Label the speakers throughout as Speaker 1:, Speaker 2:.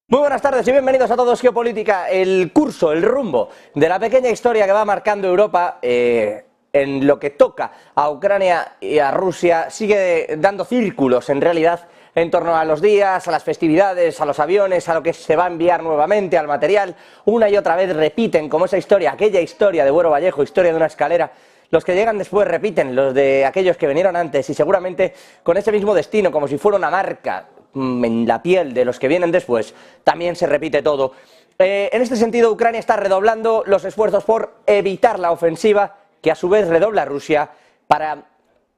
Speaker 1: Muy buenas tardes y bienvenidos a Todos Geopolítica, el curso, el rumbo de la pequeña historia que va marcando Europa en lo que toca a Ucrania y a Rusia. Sigue dando círculos en realidad en torno a los días, a las festividades, a los aviones, a lo que se va a enviar nuevamente, al material. Una y otra vez repiten como esa historia, aquella historia de Buero Vallejo, historia de una escalera. Los que llegan después repiten los de aquellos que vinieron antes y seguramente con ese mismo destino, como si fuera una marca en la piel de los que vienen después, también se repite todo. En este sentido, Ucrania está redoblando los esfuerzos por evitar la ofensiva que a su vez redobla Rusia para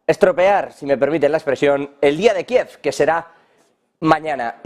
Speaker 1: estropear, si me permiten la expresión, el día de Kiev, que será mañana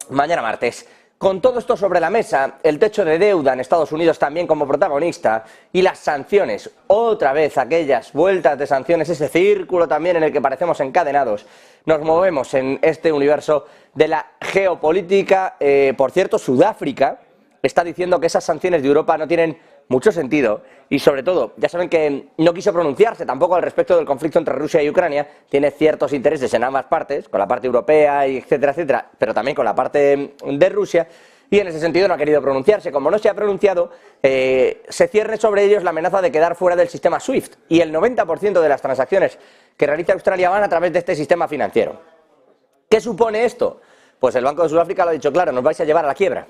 Speaker 1: martes. Con todo esto sobre la mesa, el techo de deuda en Estados Unidos también como protagonista y las sanciones, otra vez aquellas vueltas de sanciones, ese círculo también en el que parecemos encadenados. Nos movemos en este universo de la geopolítica. Por cierto, Sudáfrica está diciendo que esas sanciones de Europa no tienen mucho sentido y sobre todo, ya saben que no quiso pronunciarse tampoco al respecto del conflicto entre Rusia y Ucrania. Tiene ciertos intereses en ambas partes, con la parte europea y etcétera, etcétera, pero también con la parte de Rusia, y en ese sentido no ha querido pronunciarse. Como no se ha pronunciado, se cierne sobre ellos la amenaza de quedar fuera del sistema SWIFT, y el 90% de las transacciones que realiza Australia van a través de este sistema financiero. ¿Qué supone esto? Pues el Banco de Sudáfrica lo ha dicho claro: nos vais a llevar a la quiebra.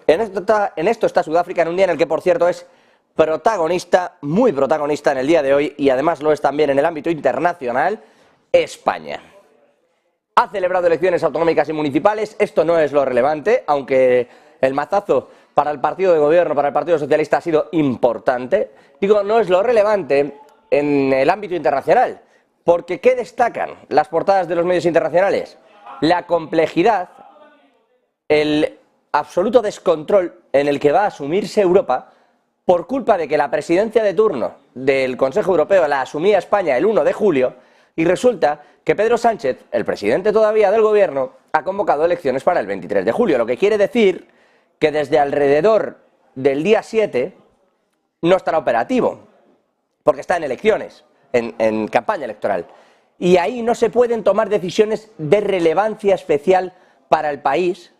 Speaker 1: En esto está Sudáfrica en un día en el que, por cierto, es protagonista, muy protagonista en el día de hoy, y además lo es también en el ámbito internacional, España. Ha celebrado elecciones autonómicas y municipales. Esto no es lo relevante, aunque el mazazo para el partido de gobierno, para el Partido Socialista, ha sido importante. Digo, no es lo relevante en el ámbito internacional, porque ¿qué destacan las portadas de los medios internacionales? La complejidad, el absoluto descontrol en el que va a asumirse Europa por culpa de que la presidencia de turno del Consejo Europeo la asumía España el 1 de julio y resulta que Pedro Sánchez, el presidente todavía del gobierno, ha convocado elecciones para el 23 de julio, lo que quiere decir que desde alrededor del día 7 no estará operativo, porque está en elecciones, en campaña electoral, y ahí no se pueden tomar decisiones de relevancia especial para el país,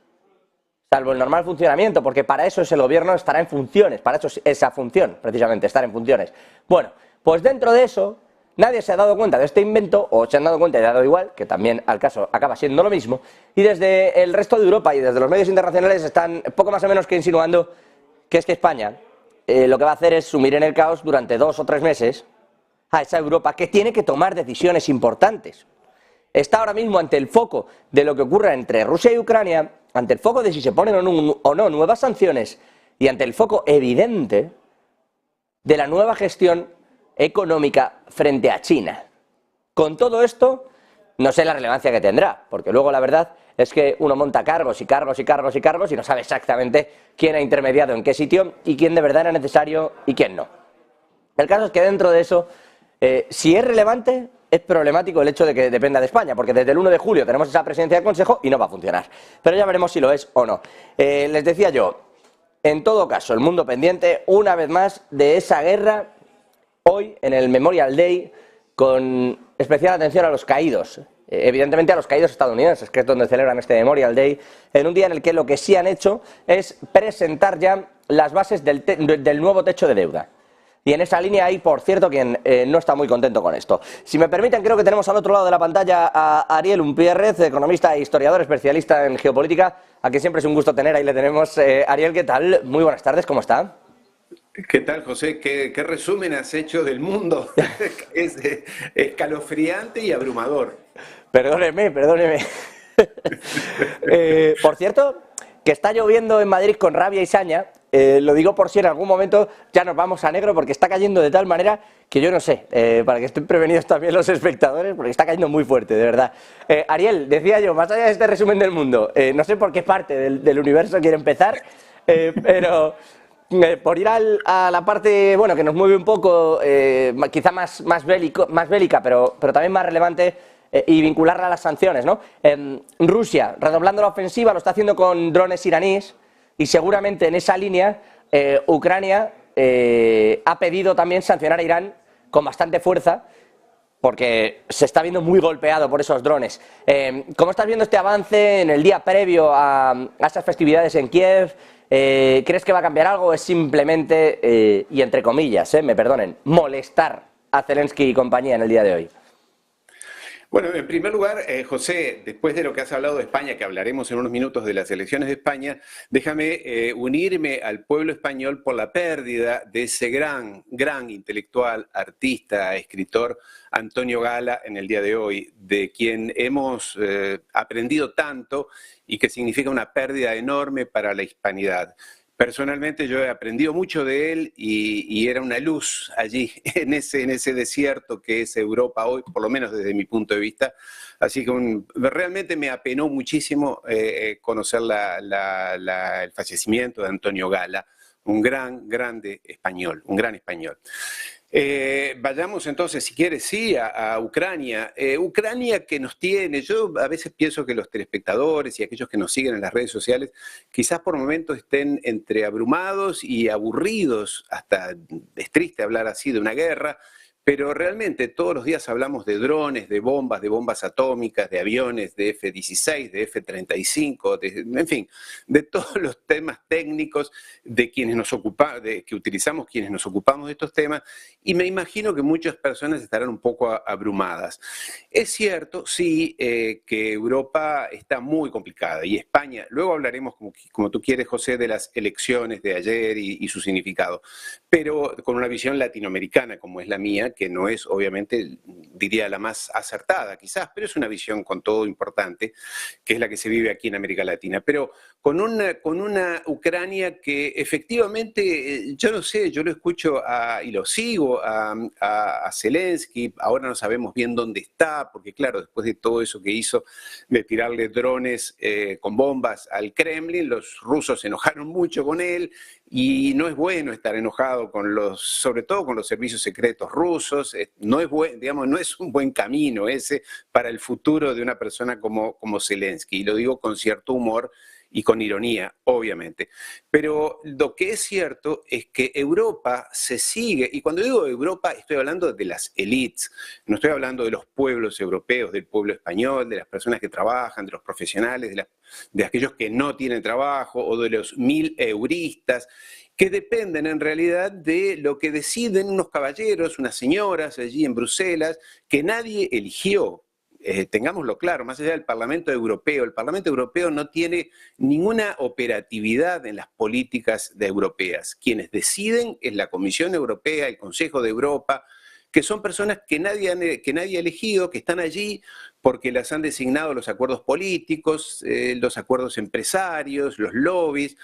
Speaker 1: salvo el normal funcionamiento, porque para eso es el gobierno, estará en funciones, para eso es esa función, precisamente, estar en funciones. Bueno, pues dentro de eso, nadie se ha dado cuenta de este invento, o se han dado cuenta y ha dado igual, que también al caso acaba siendo lo mismo, y desde el resto de Europa y desde los medios internacionales están poco más o menos que insinuando que es que España lo que va a hacer es sumir en el caos durante 2 o 3 meses a esa Europa que tiene que tomar decisiones importantes. Está ahora mismo ante el foco de lo que ocurra entre Rusia y Ucrania, ante el foco de si se ponen o no nuevas sanciones y ante el foco evidente de la nueva gestión económica frente a China. Con todo esto, no sé la relevancia que tendrá, porque luego la verdad es que uno monta cargos y cargos y cargos y cargos y no sabe exactamente quién ha intermediado en qué sitio y quién de verdad era necesario y quién no. El caso es que dentro de eso, si es relevante, es problemático el hecho de que dependa de España, porque desde el 1 de julio tenemos esa presidencia del Consejo y no va a funcionar. Pero ya veremos si lo es o no. Les decía yo, en todo caso, el mundo pendiente, una vez más, de esa guerra, hoy en el Memorial Day, con especial atención a los caídos. Evidentemente a los caídos estadounidenses, que es donde celebran este Memorial Day, en un día en el que lo que sí han hecho es presentar ya las bases del nuevo techo de deuda. Y en esa línea hay, por cierto, quien no está muy contento con esto. Si me permiten, creo que tenemos al otro lado de la pantalla a Ariel Umpierrez, economista e historiador, especialista en geopolítica, a quien siempre es un gusto tener. Ahí le tenemos. Ariel, ¿qué tal? Muy buenas tardes, ¿cómo está?
Speaker 2: ¿Qué tal, José? ¿Qué resumen has hecho del mundo? Es escalofriante y abrumador.
Speaker 1: Perdóneme. Por cierto, que está lloviendo en Madrid con rabia y saña. Lo digo por si en algún momento ya nos vamos a negro, porque está cayendo de tal manera que yo no sé, para que estén prevenidos también los espectadores, porque está cayendo muy fuerte, de verdad. Ariel, decía yo, más allá de este resumen del mundo, no sé por qué parte del universo quiere empezar, pero por ir a la parte, bueno, que nos mueve un poco, quizá más bélica, pero también más relevante, y vincularla a las sanciones, ¿no? Rusia, redoblando la ofensiva, lo está haciendo con drones iraníes, y seguramente en esa línea Ucrania ha pedido también sancionar a Irán con bastante fuerza, porque se está viendo muy golpeado por esos drones. ¿Cómo estás viendo este avance en el día previo a esas festividades en Kiev? ¿Crees que va a cambiar algo o es simplemente, y entre comillas, me perdonen, molestar a Zelensky y compañía en el día de hoy?
Speaker 2: Bueno, en primer lugar, José, después de lo que has hablado de España, que hablaremos en unos minutos de las elecciones de España, déjame unirme al pueblo español por la pérdida de ese gran intelectual, artista, escritor, Antonio Gala, en el día de hoy, de quien hemos aprendido tanto y que significa una pérdida enorme para la hispanidad. Personalmente yo he aprendido mucho de él y era una luz allí, en ese desierto que es Europa hoy, por lo menos desde mi punto de vista. Así que realmente me apenó muchísimo conocer el fallecimiento de Antonio Gala, un grande español, un gran español. Vayamos entonces, si quieres, sí, a Ucrania. Ucrania que nos tiene, yo a veces pienso que los telespectadores y aquellos que nos siguen en las redes sociales quizás por momentos estén entre abrumados y aburridos, hasta es triste hablar así de una guerra, pero realmente todos los días hablamos de drones, de bombas atómicas, de aviones, de F-16, de F-35, en fin, de todos los temas técnicos de quienes que utilizamos quienes nos ocupamos de estos temas, y me imagino que muchas personas estarán un poco abrumadas. Es cierto, sí, que Europa está muy complicada, y España, luego hablaremos, como tú quieres, José, de las elecciones de ayer y su significado, pero con una visión latinoamericana como es la mía, que no es, obviamente, diría la más acertada quizás, pero es una visión con todo importante, que es la que se vive aquí en América Latina. Pero con una Ucrania que efectivamente, yo no sé, yo lo escucho y lo sigo a Zelensky, ahora no sabemos bien dónde está, porque claro, después de todo eso que hizo de tirarle drones con bombas al Kremlin, los rusos se enojaron mucho con él, y no es bueno estar enojado sobre todo con los servicios secretos rusos. No es un buen camino ese para el futuro de una persona como Zelensky, y lo digo con cierto humor y con ironía, obviamente. Pero lo que es cierto es que Europa se sigue, y cuando digo Europa estoy hablando de las élites, no estoy hablando de los pueblos europeos, del pueblo español, de las personas que trabajan, de los profesionales, de aquellos que no tienen trabajo o de los 1000 euristas, que dependen en realidad de lo que deciden unos caballeros, unas señoras allí en Bruselas, que nadie eligió. Tengámoslo claro, más allá del Parlamento Europeo, el Parlamento Europeo no tiene ninguna operatividad en las políticas europeas. Quienes deciden es la Comisión Europea, el Consejo de Europa, que son personas que nadie ha elegido, que están allí porque las han designado los acuerdos políticos, los acuerdos empresarios, los lobbies,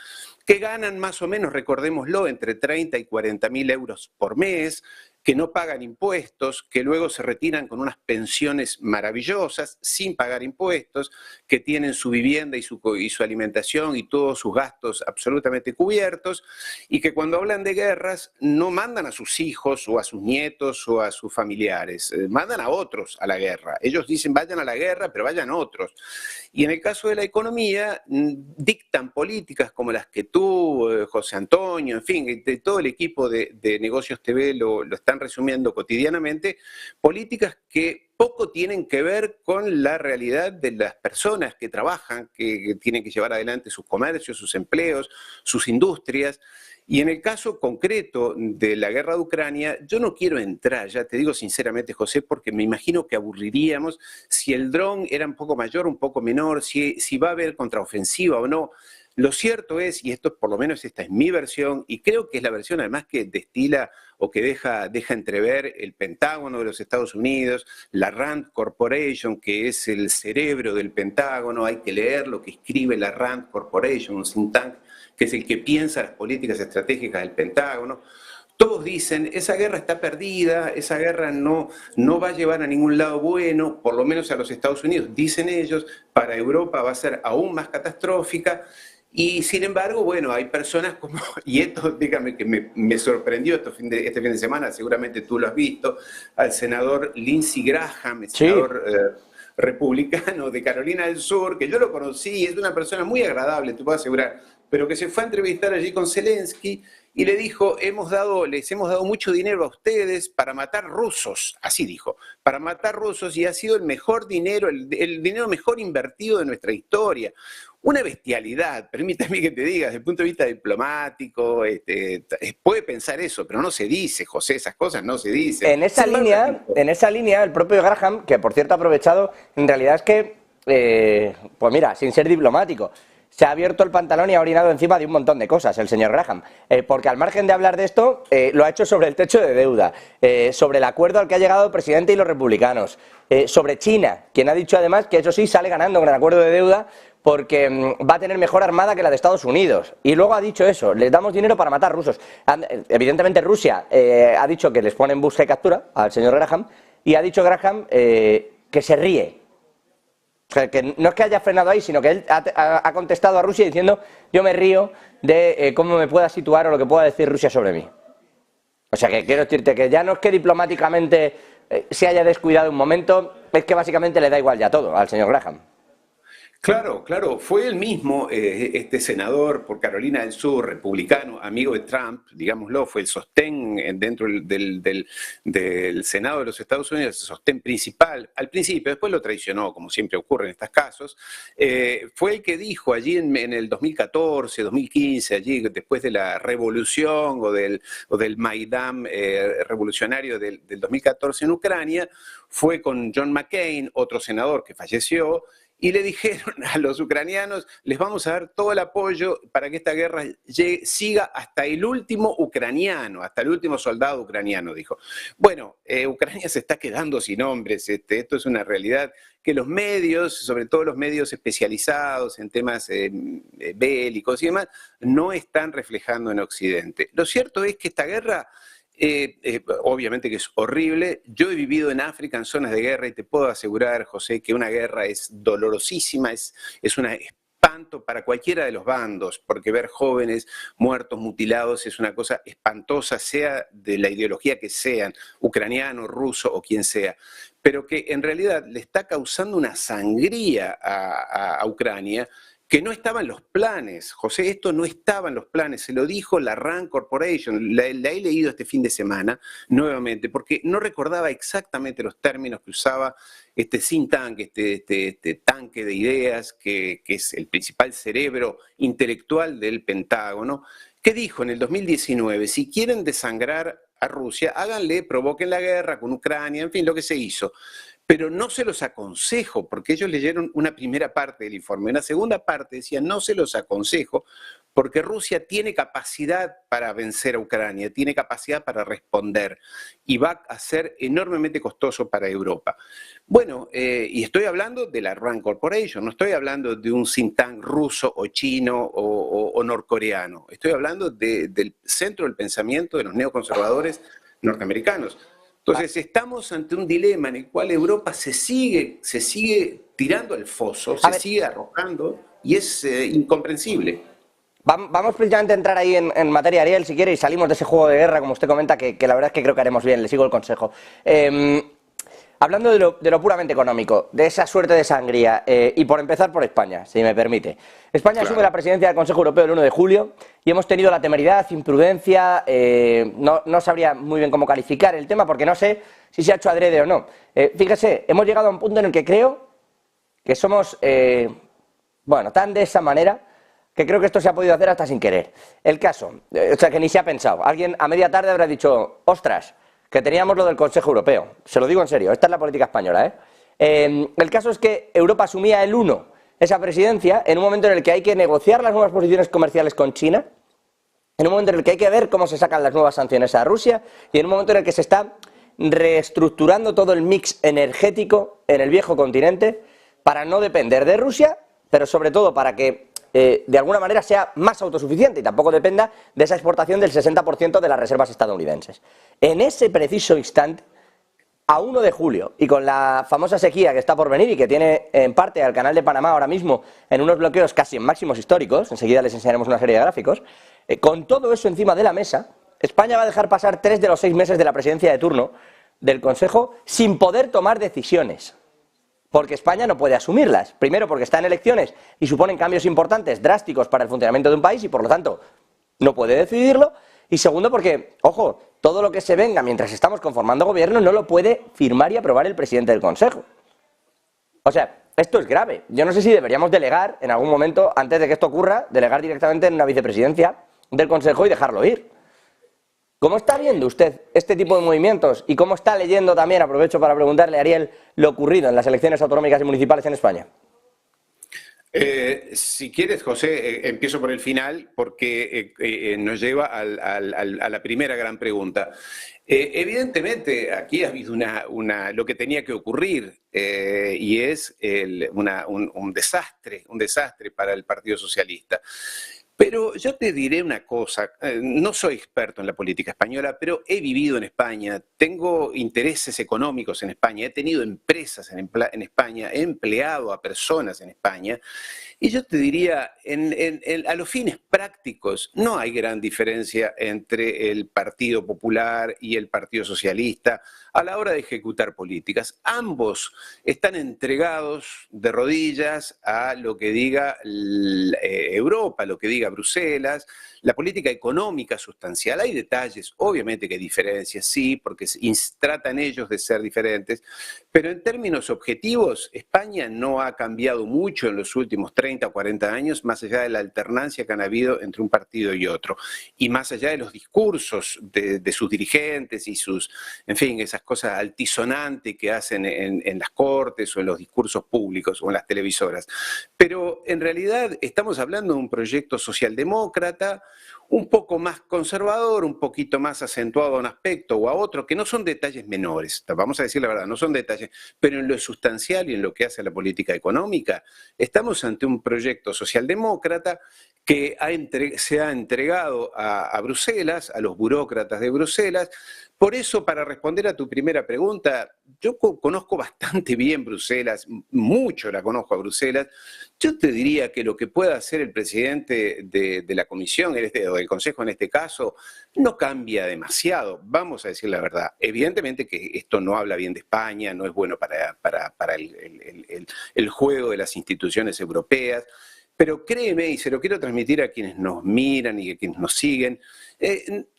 Speaker 2: que ganan más o menos, recordémoslo, entre 30 y 40 mil euros por mes, que no pagan impuestos, que luego se retiran con unas pensiones maravillosas, sin pagar impuestos, que tienen su vivienda y su alimentación y todos sus gastos absolutamente cubiertos, y que cuando hablan de guerras no mandan a sus hijos o a sus nietos o a sus familiares, mandan a otros a la guerra. Ellos dicen vayan a la guerra, pero vayan otros. Y en el caso de la economía, dictan políticas como las que tú, José Antonio, en fin, de todo el equipo de Negocios TV lo están resumiendo cotidianamente, políticas que poco tienen que ver con la realidad de las personas que trabajan, que tienen que llevar adelante sus comercios, sus empleos, sus industrias. Y en el caso concreto de la guerra de Ucrania, yo no quiero entrar, ya te digo sinceramente, José, porque me imagino que aburriríamos si el dron era un poco mayor, un poco menor, si va a haber contraofensiva o no. Lo cierto es, y esto por lo menos esta es mi versión, y creo que es la versión además que destila o que deja entrever el Pentágono de los Estados Unidos, la Rand Corporation, que es el cerebro del Pentágono, hay que leer lo que escribe la Rand Corporation, un think tank, que es el que piensa las políticas estratégicas del Pentágono. Todos dicen, esa guerra está perdida, esa guerra no va a llevar a ningún lado bueno, por lo menos a los Estados Unidos, dicen ellos, para Europa va a ser aún más catastrófica. Y sin embargo, bueno, hay personas como, y esto, dígame que me sorprendió este fin de semana, seguramente tú lo has visto, al senador Lindsey Graham, el senador republicano de Carolina del Sur, que yo lo conocí, es una persona muy agradable, te puedo asegurar, pero que se fue a entrevistar allí con Zelensky y le dijo, les hemos dado mucho dinero a ustedes para matar rusos, así dijo, para matar rusos, y ha sido el mejor dinero, el dinero mejor invertido de nuestra historia. Una bestialidad, permítame que te diga, desde el punto de vista diplomático, puede pensar eso, pero no se dice, José, esas cosas no se dicen.
Speaker 1: En esa línea, el propio Graham, que por cierto ha aprovechado, en realidad es que, pues mira, sin ser diplomático, se ha abierto el pantalón y ha orinado encima de un montón de cosas el señor Graham, porque al margen de hablar de esto, lo ha hecho sobre el techo de deuda, sobre el acuerdo al que ha llegado el presidente y los republicanos, sobre China, quien ha dicho además que eso sí sale ganando con el acuerdo de deuda porque va a tener mejor armada que la de Estados Unidos. Y luego ha dicho eso, les damos dinero para matar rusos. Evidentemente Rusia ha dicho que les pone en busca y captura al señor Graham, y ha dicho Graham que se ríe. O sea, que no es que haya frenado ahí, sino que él ha contestado a Rusia diciendo yo me río de cómo me pueda situar o lo que pueda decir Rusia sobre mí. O sea, que quiero decirte que ya no es que diplomáticamente se haya descuidado un momento, es que básicamente le da igual ya todo al señor Graham.
Speaker 2: Claro, claro, fue él mismo, este senador por Carolina del Sur, republicano, amigo de Trump, digámoslo, fue el sostén dentro del Senado de los Estados Unidos, el sostén principal, al principio, después lo traicionó, como siempre ocurre en estos casos, fue el que dijo allí en el 2014, 2015, allí después de la revolución o del Maidán revolucionario del 2014 en Ucrania, fue con John McCain, otro senador que falleció, y le dijeron a los ucranianos, les vamos a dar todo el apoyo para que esta guerra siga hasta el último ucraniano, hasta el último soldado ucraniano, dijo. Bueno, Ucrania se está quedando sin hombres, esto es una realidad que los medios, sobre todo los medios especializados en temas bélicos y demás, no están reflejando en Occidente. Lo cierto es que esta guerra... obviamente que es horrible. Yo he vivido en África en zonas de guerra y te puedo asegurar, José, que una guerra es dolorosísima, es un espanto para cualquiera de los bandos, porque ver jóvenes muertos, mutilados, es una cosa espantosa, sea de la ideología que sean, ucraniano, ruso o quien sea, pero que en realidad le está causando una sangría a Ucrania, que no estaba en los planes, José, esto no estaba en los planes, se lo dijo la RAND Corporation, la he leído este fin de semana nuevamente, porque no recordaba exactamente los términos que usaba este think tank, este tanque de ideas, que es el principal cerebro intelectual del Pentágono, que dijo en el 2019, si quieren desangrar a Rusia, háganle, provoquen la guerra con Ucrania, en fin, lo que se hizo. Pero no se los aconsejo, porque ellos leyeron una primera parte del informe. Una segunda parte decía, no se los aconsejo, porque Rusia tiene capacidad para vencer a Ucrania, tiene capacidad para responder, y va a ser enormemente costoso para Europa. Bueno, y estoy hablando de la RAND Corporation, no estoy hablando de un think tank ruso o chino o norcoreano, estoy hablando del centro del pensamiento de los neoconservadores norteamericanos. Entonces estamos ante un dilema en el cual Europa se sigue tirando al foso, se sigue arrojando y es incomprensible.
Speaker 1: Vamos precisamente a entrar ahí en materia, Ariel, si quiere, y salimos de ese juego de guerra, como usted comenta, que la verdad es que creo que haremos bien, le sigo el consejo. Hablando de lo puramente económico, de esa suerte de sangría, y por empezar por España, si me permite. España asume la presidencia del Consejo Europeo el 1 de julio y hemos tenido la temeridad, imprudencia, no sabría muy bien cómo calificar el tema porque no sé si se ha hecho adrede o no. Fíjese, hemos llegado a un punto en el que creo que somos, bueno, tan de esa manera que creo que esto se ha podido hacer hasta sin querer. El caso, o sea, que ni se ha pensado. Alguien a media tarde habrá dicho, ostras, que teníamos lo del Consejo Europeo. Se lo digo en serio, esta es la política española, ¿eh? El caso es que Europa asumía el 1 esa presidencia en un momento en el que hay que negociar las nuevas posiciones comerciales con China, en un momento en el que hay que ver cómo se sacan las nuevas sanciones a Rusia y en un momento en el que se está reestructurando todo el mix energético en el viejo continente para no depender de Rusia, pero sobre todo para que de alguna manera sea más autosuficiente y tampoco dependa de esa exportación del 60% de las reservas estadounidenses. En ese preciso instante, a 1 de julio, y con la famosa sequía que está por venir y que tiene en parte al Canal de Panamá ahora mismo en unos bloqueos casi en máximos históricos, enseguida les enseñaremos una serie de gráficos, con todo eso encima de la mesa, España va a dejar pasar 3 de los 6 meses de la presidencia de turno del Consejo sin poder tomar decisiones. Porque España no puede asumirlas. Primero porque está en elecciones y suponen cambios importantes, drásticos para el funcionamiento de un país y por lo tanto no puede decidirlo. Y segundo, porque, ojo, todo lo que se venga mientras estamos conformando gobierno no lo puede firmar y aprobar el presidente del Consejo. O sea, esto es grave. Yo no sé si deberíamos delegar en algún momento, antes de que esto ocurra, delegar directamente en una vicepresidencia del Consejo y dejarlo ir. ¿Cómo está viendo usted este tipo de movimientos? ¿Y cómo está leyendo también, aprovecho para preguntarle a Ariel, lo ocurrido en las elecciones autonómicas y municipales en España?
Speaker 2: Si quieres, José, empiezo por el final porque nos lleva a la primera gran pregunta. Evidentemente, aquí ha habido lo que tenía que ocurrir y es un desastre para el Partido Socialista. Pero yo te diré una cosa, no soy experto en la política española, pero he vivido en España, tengo intereses económicos en España, he tenido empresas en España, he empleado a personas en España, y yo te diría, a los fines prácticos, no hay gran diferencia entre el Partido Popular y el Partido Socialista a la hora de ejecutar políticas. Ambos están entregados de rodillas a lo que diga Europa, lo que diga Bruselas, la política económica sustancial. Hay detalles, obviamente que hay diferencias, sí, porque tratan ellos de ser diferentes, pero en términos objetivos, España no ha cambiado mucho en los últimos 30 o 40 años, más allá de la alternancia que han habido entre un partido y otro, y más allá de los discursos de sus dirigentes y en fin, esas cosas altisonantes que hacen en las cortes o en los discursos públicos o en las televisoras. Pero en realidad estamos hablando de un proyecto socialdemócrata, un poco más conservador, un poquito más acentuado a un aspecto o a otro, que no son detalles menores, vamos a decir la verdad, no son detalles, pero en lo sustancial y en lo que hace a la política económica, estamos ante un proyecto socialdemócrata que se ha entregado a Bruselas, a los burócratas de Bruselas. Por eso, para responder a tu primera pregunta, yo conozco bastante bien Bruselas, mucho la conozco a Bruselas. Yo te diría que lo que pueda hacer el presidente de la Comisión, o del Consejo en este caso, no cambia demasiado, vamos a decir la verdad. Evidentemente que esto no habla bien de España, no es bueno para el juego de las instituciones europeas. Pero créeme, y se lo quiero transmitir a quienes nos miran y a quienes nos siguen,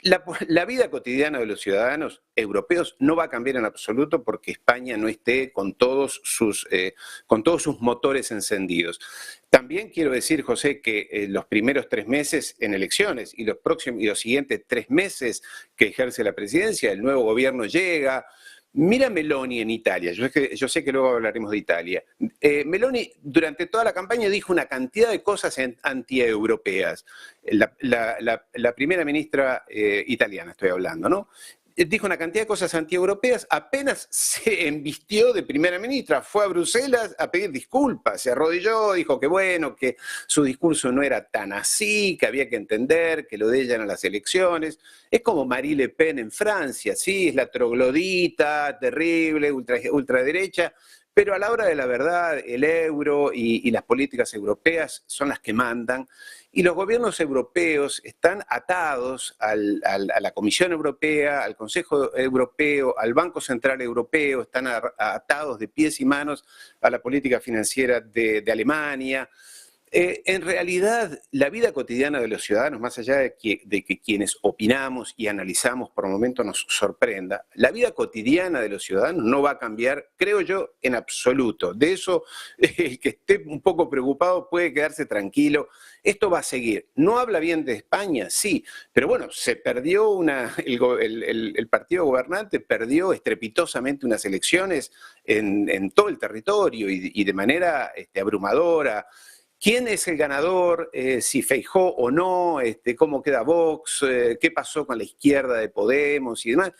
Speaker 2: la vida cotidiana de los ciudadanos europeos no va a cambiar en absoluto porque España no esté con todos sus motores encendidos. También quiero decir, José, que los primeros 3 meses en elecciones y los siguientes 3 meses que ejerce la presidencia, el nuevo gobierno llega. Mira Meloni en Italia, yo sé que luego hablaremos de Italia. Meloni durante toda la campaña dijo una cantidad de cosas antieuropeas. La primera ministra italiana estoy hablando, ¿no? Dijo una cantidad de cosas antieuropeas, apenas se embistió de primera ministra, fue a Bruselas a pedir disculpas, se arrodilló, dijo que bueno, que su discurso no era tan así, que había que entender que lo de ella eran las elecciones. Es como Marie Le Pen en Francia, sí, es la troglodita terrible, ultraderecha, pero a la hora de la verdad el euro y las políticas europeas son las que mandan. Y los gobiernos europeos están atados a la Comisión Europea, al Consejo Europeo, al Banco Central Europeo, están atados de pies y manos a la política financiera de Alemania. En realidad, la vida cotidiana de los ciudadanos, más allá de que quienes opinamos y analizamos por momentos nos sorprenda, la vida cotidiana de los ciudadanos no va a cambiar, creo yo, en absoluto. De eso, el que esté un poco preocupado puede quedarse tranquilo. Esto va a seguir. ¿No habla bien de España? Sí, pero bueno, se perdió el partido gobernante perdió estrepitosamente unas elecciones en todo el territorio y de manera abrumadora. ¿Quién es el ganador? Si Feijóo o no, cómo queda Vox, qué pasó con la izquierda de Podemos y demás.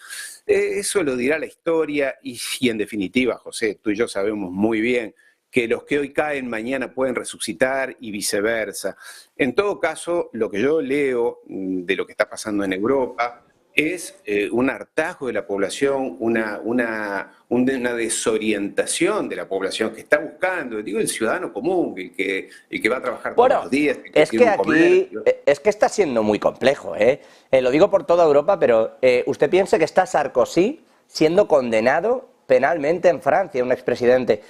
Speaker 2: Eso lo dirá la historia y en definitiva, José, tú y yo sabemos muy bien que los que hoy caen mañana pueden resucitar y viceversa. En todo caso, lo que yo leo de lo que está pasando en Europa es un hartazgo de la población, una desorientación de la población que está buscando, digo, el ciudadano común, el que va a trabajar todos los días.
Speaker 1: Es que aquí es que está siendo muy complejo, ¿eh? Lo digo por toda Europa, pero usted piensa que está Sarkozy siendo condenado penalmente en Francia, un expresidente.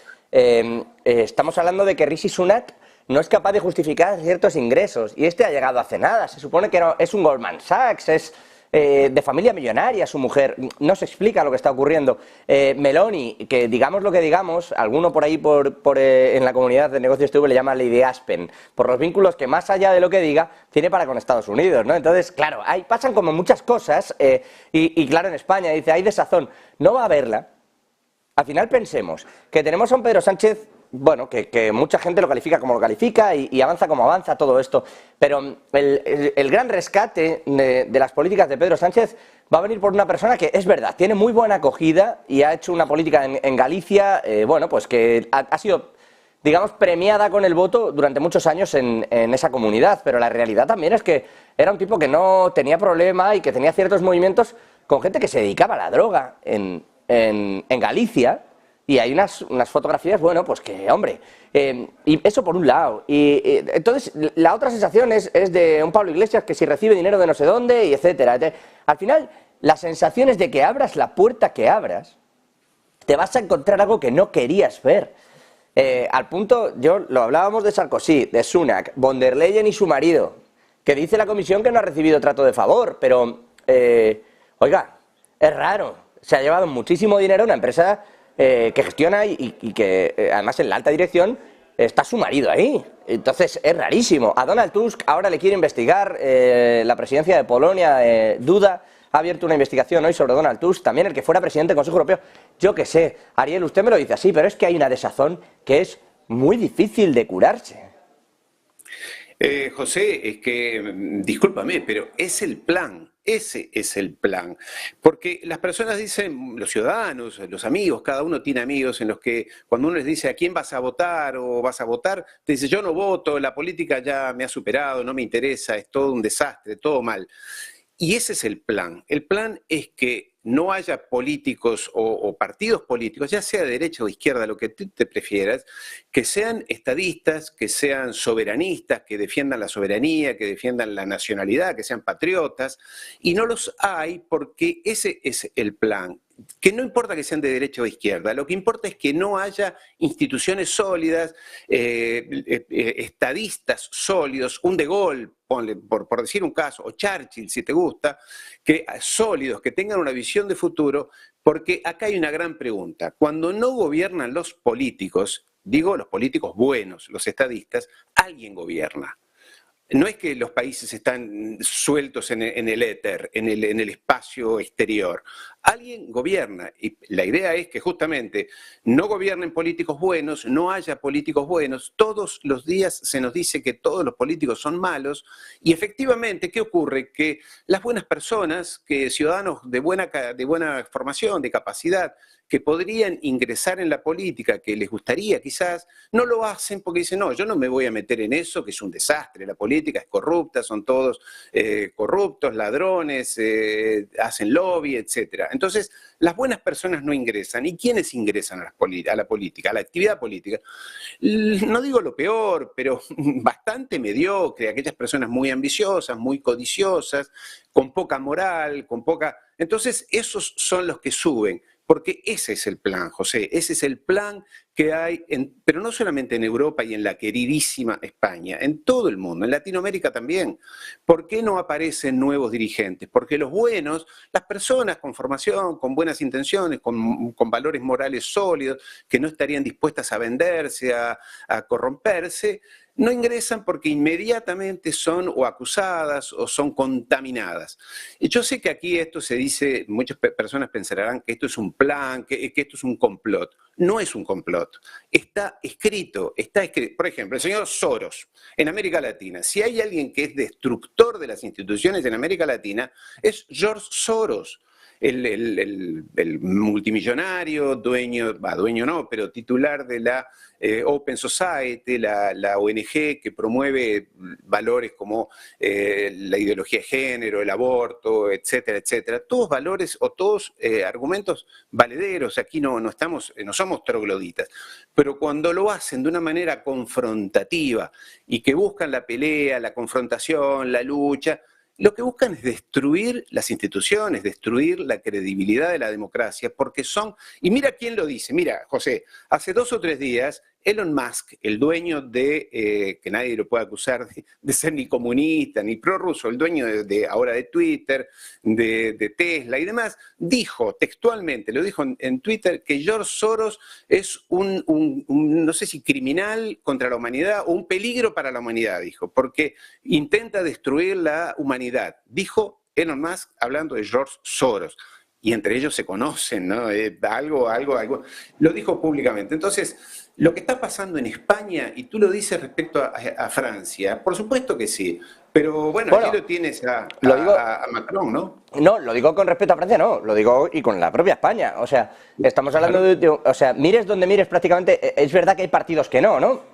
Speaker 1: Estamos hablando de que Rishi Sunak no es capaz de justificar ciertos ingresos. Y este ha llegado hace nada, se supone que no, es un Goldman Sachs, es de familia millonaria su mujer, no se explica lo que está ocurriendo. Meloni, que digamos lo que digamos, alguno por ahí en la comunidad de negocios TV le llama Lady Aspen, por los vínculos que más allá de lo que diga, tiene para con Estados Unidos, ¿no? Entonces, claro, pasan como muchas cosas, y claro, en España dice, hay desazón, no va a haberla. Al final pensemos que tenemos a un Pedro Sánchez, bueno, que mucha gente lo califica como lo califica y avanza como avanza todo esto, pero el gran rescate de las políticas de Pedro Sánchez va a venir por una persona que, es verdad, tiene muy buena acogida y ha hecho una política en Galicia, bueno, pues que ha sido, digamos, premiada con el voto durante muchos años en esa comunidad, pero la realidad también es que era un tipo que no tenía problema y que tenía ciertos movimientos con gente que se dedicaba a la droga en Galicia. Y hay unas fotografías, bueno, pues que, hombre, y eso por un lado. Y entonces, la otra sensación es de un Pablo Iglesias que si recibe dinero de no sé dónde, y etcétera. Al final, la sensación es de que abras la puerta que abras, te vas a encontrar algo que no querías ver. Al punto, lo hablábamos de Sarkozy, de Sunak, von der Leyen y su marido, que dice la comisión que no ha recibido trato de favor, pero, oiga, es raro. Se ha llevado muchísimo dinero a una empresa que gestiona y que además en la alta dirección está su marido ahí. Entonces es rarísimo. A Donald Tusk ahora le quiere investigar la presidencia de Polonia. Duda ha abierto una investigación hoy sobre Donald Tusk, también el que fuera presidente del Consejo Europeo. Yo qué sé, Ariel, usted me lo dice así, pero es que hay una desazón que es muy difícil de curarse.
Speaker 2: José, es que, discúlpame, pero es el plan. Ese es el plan. Porque las personas dicen, los ciudadanos, los amigos, cada uno tiene amigos en los que cuando uno les dice a quién vas a votar o vas a votar, te dice yo no voto, la política ya me ha superado, no me interesa, es todo un desastre, todo mal. Y ese es el plan. El plan es que no haya políticos o partidos políticos, ya sea de derecha o izquierda, lo que tú te prefieras, que sean estadistas, que sean soberanistas, que defiendan la soberanía, que defiendan la nacionalidad, que sean patriotas, y no los hay porque ese es el plan. Que no importa que sean de derecha o de izquierda, lo que importa es que no haya instituciones sólidas, estadistas sólidos, un De Gaulle, ponle, por decir un caso, o Churchill, si te gusta, que sólidos, que tengan una visión de futuro, porque acá hay una gran pregunta. Cuando no gobiernan los políticos, digo los políticos buenos, los estadistas, alguien gobierna. No es que los países están sueltos en el éter, en el espacio exterior. Alguien gobierna y la idea es que justamente no gobiernen políticos buenos, no haya políticos buenos. Todos los días se nos dice que todos los políticos son malos y efectivamente, ¿qué ocurre? Que las buenas personas, que ciudadanos de buena formación, de capacidad, que podrían ingresar en la política, que les gustaría quizás, no lo hacen porque dicen, no, yo no me voy a meter en eso, que es un desastre, la política es corrupta, son todos corruptos, ladrones, hacen lobby, etc. Entonces, las buenas personas no ingresan. ¿Y quiénes ingresan a la política, a la actividad política? No digo lo peor, pero bastante mediocre, aquellas personas muy ambiciosas, muy codiciosas, con poca moral, con poca... Entonces, esos son los que suben. Porque ese es el plan, José, ese es el plan que hay, pero no solamente en Europa y en la queridísima España, en todo el mundo, en Latinoamérica también. ¿Por qué no aparecen nuevos dirigentes? Porque los buenos, las personas con formación, con buenas intenciones, con valores morales sólidos, que no estarían dispuestas a venderse, a corromperse, no ingresan porque inmediatamente son o acusadas o son contaminadas. Y yo sé que aquí esto se dice, muchas personas pensarán que esto es un plan, que esto es un complot. No es un complot. Está escrito. Por ejemplo, el señor Soros, en América Latina. Si hay alguien que es destructor de las instituciones en América Latina, es George Soros. El multimillonario, dueño no, pero titular de la Open Society, la ONG que promueve valores como la ideología de género, el aborto, etcétera, etcétera. Todos valores o todos argumentos valederos. Aquí no somos trogloditas. Pero cuando lo hacen de una manera confrontativa y que buscan la pelea, la confrontación, la lucha, lo que buscan es destruir las instituciones, destruir la credibilidad de la democracia, porque son... Y mira quién lo dice. Mira, José, hace 2 o 3 días Elon Musk, el dueño de, que nadie lo puede acusar de ser ni comunista ni prorruso, el dueño ahora de Twitter, de Tesla y demás, dijo textualmente, lo dijo en Twitter, que George Soros es no sé si criminal contra la humanidad o un peligro para la humanidad, dijo, porque intenta destruir la humanidad. Dijo Elon Musk hablando de George Soros. Y entre ellos se conocen, ¿no? Algo. Lo dijo públicamente. Entonces, lo que está pasando en España, y tú lo dices respecto a Francia, por supuesto que sí. Pero bueno, aquí lo tienes a Macron, ¿no?
Speaker 1: No, lo digo con respecto a Francia, no, lo digo y con la propia España. O sea, estamos hablando o sea, mires donde mires prácticamente, es verdad que hay partidos que no.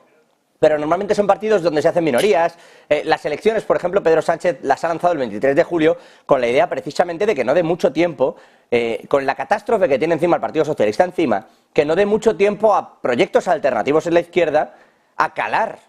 Speaker 1: Pero normalmente son partidos donde se hacen minorías. Las elecciones, por ejemplo, Pedro Sánchez las ha lanzado el 23 de julio con la idea precisamente de que no dé mucho tiempo, con la catástrofe que tiene encima el Partido Socialista encima, que no dé mucho tiempo a proyectos alternativos en la izquierda a calar.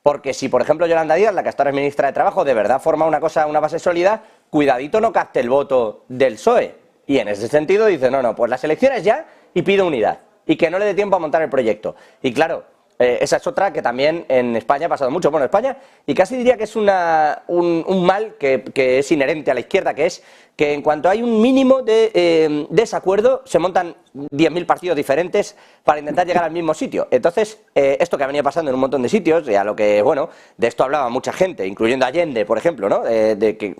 Speaker 1: Porque si, por ejemplo, Yolanda Díaz, la que hasta ahora es ministra de Trabajo, de verdad forma una base sólida, cuidadito no capte el voto del PSOE. Y en ese sentido dice, no, pues las elecciones ya y pido unidad. Y que no le dé tiempo a montar el proyecto. Y claro, esa es otra que también en España ha pasado mucho. Bueno, España, y casi diría que es un mal que es inherente a la izquierda, que es que en cuanto hay un mínimo de desacuerdo, se montan 10.000 partidos diferentes para intentar llegar al mismo sitio. Entonces, esto que ha venido pasando en un montón de sitios, y a lo que, bueno, de esto hablaba mucha gente, incluyendo Allende, por ejemplo, ¿no?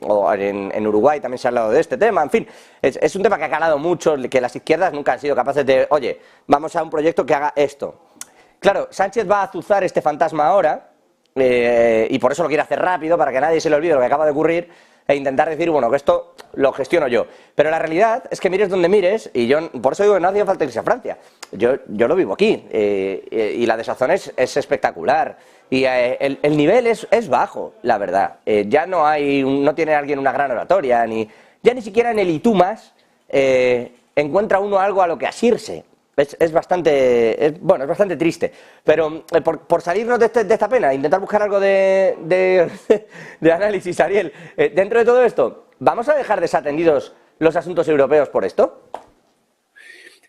Speaker 1: O en Uruguay también se ha hablado de este tema, en fin, es un tema que ha calado mucho, que las izquierdas nunca han sido capaces de, oye, vamos a un proyecto que haga esto. Claro, Sánchez va a azuzar este fantasma ahora, y por eso lo quiere hacer rápido, para que nadie se le olvide lo que acaba de ocurrir, e intentar decir, bueno, que esto lo gestiono yo. Pero la realidad es que mires donde mires, y yo por eso digo que no hacía falta irse a Francia. Yo lo vivo aquí, y la desazón es espectacular. Y el nivel es bajo, la verdad. Ya no tiene alguien una gran oratoria, ya ni siquiera en el y tú más encuentra uno algo a lo que asirse. Es bastante triste, pero por salirnos de esta pena, intentar buscar algo de análisis, Ariel, dentro de todo esto, ¿vamos a dejar desatendidos los asuntos europeos por esto?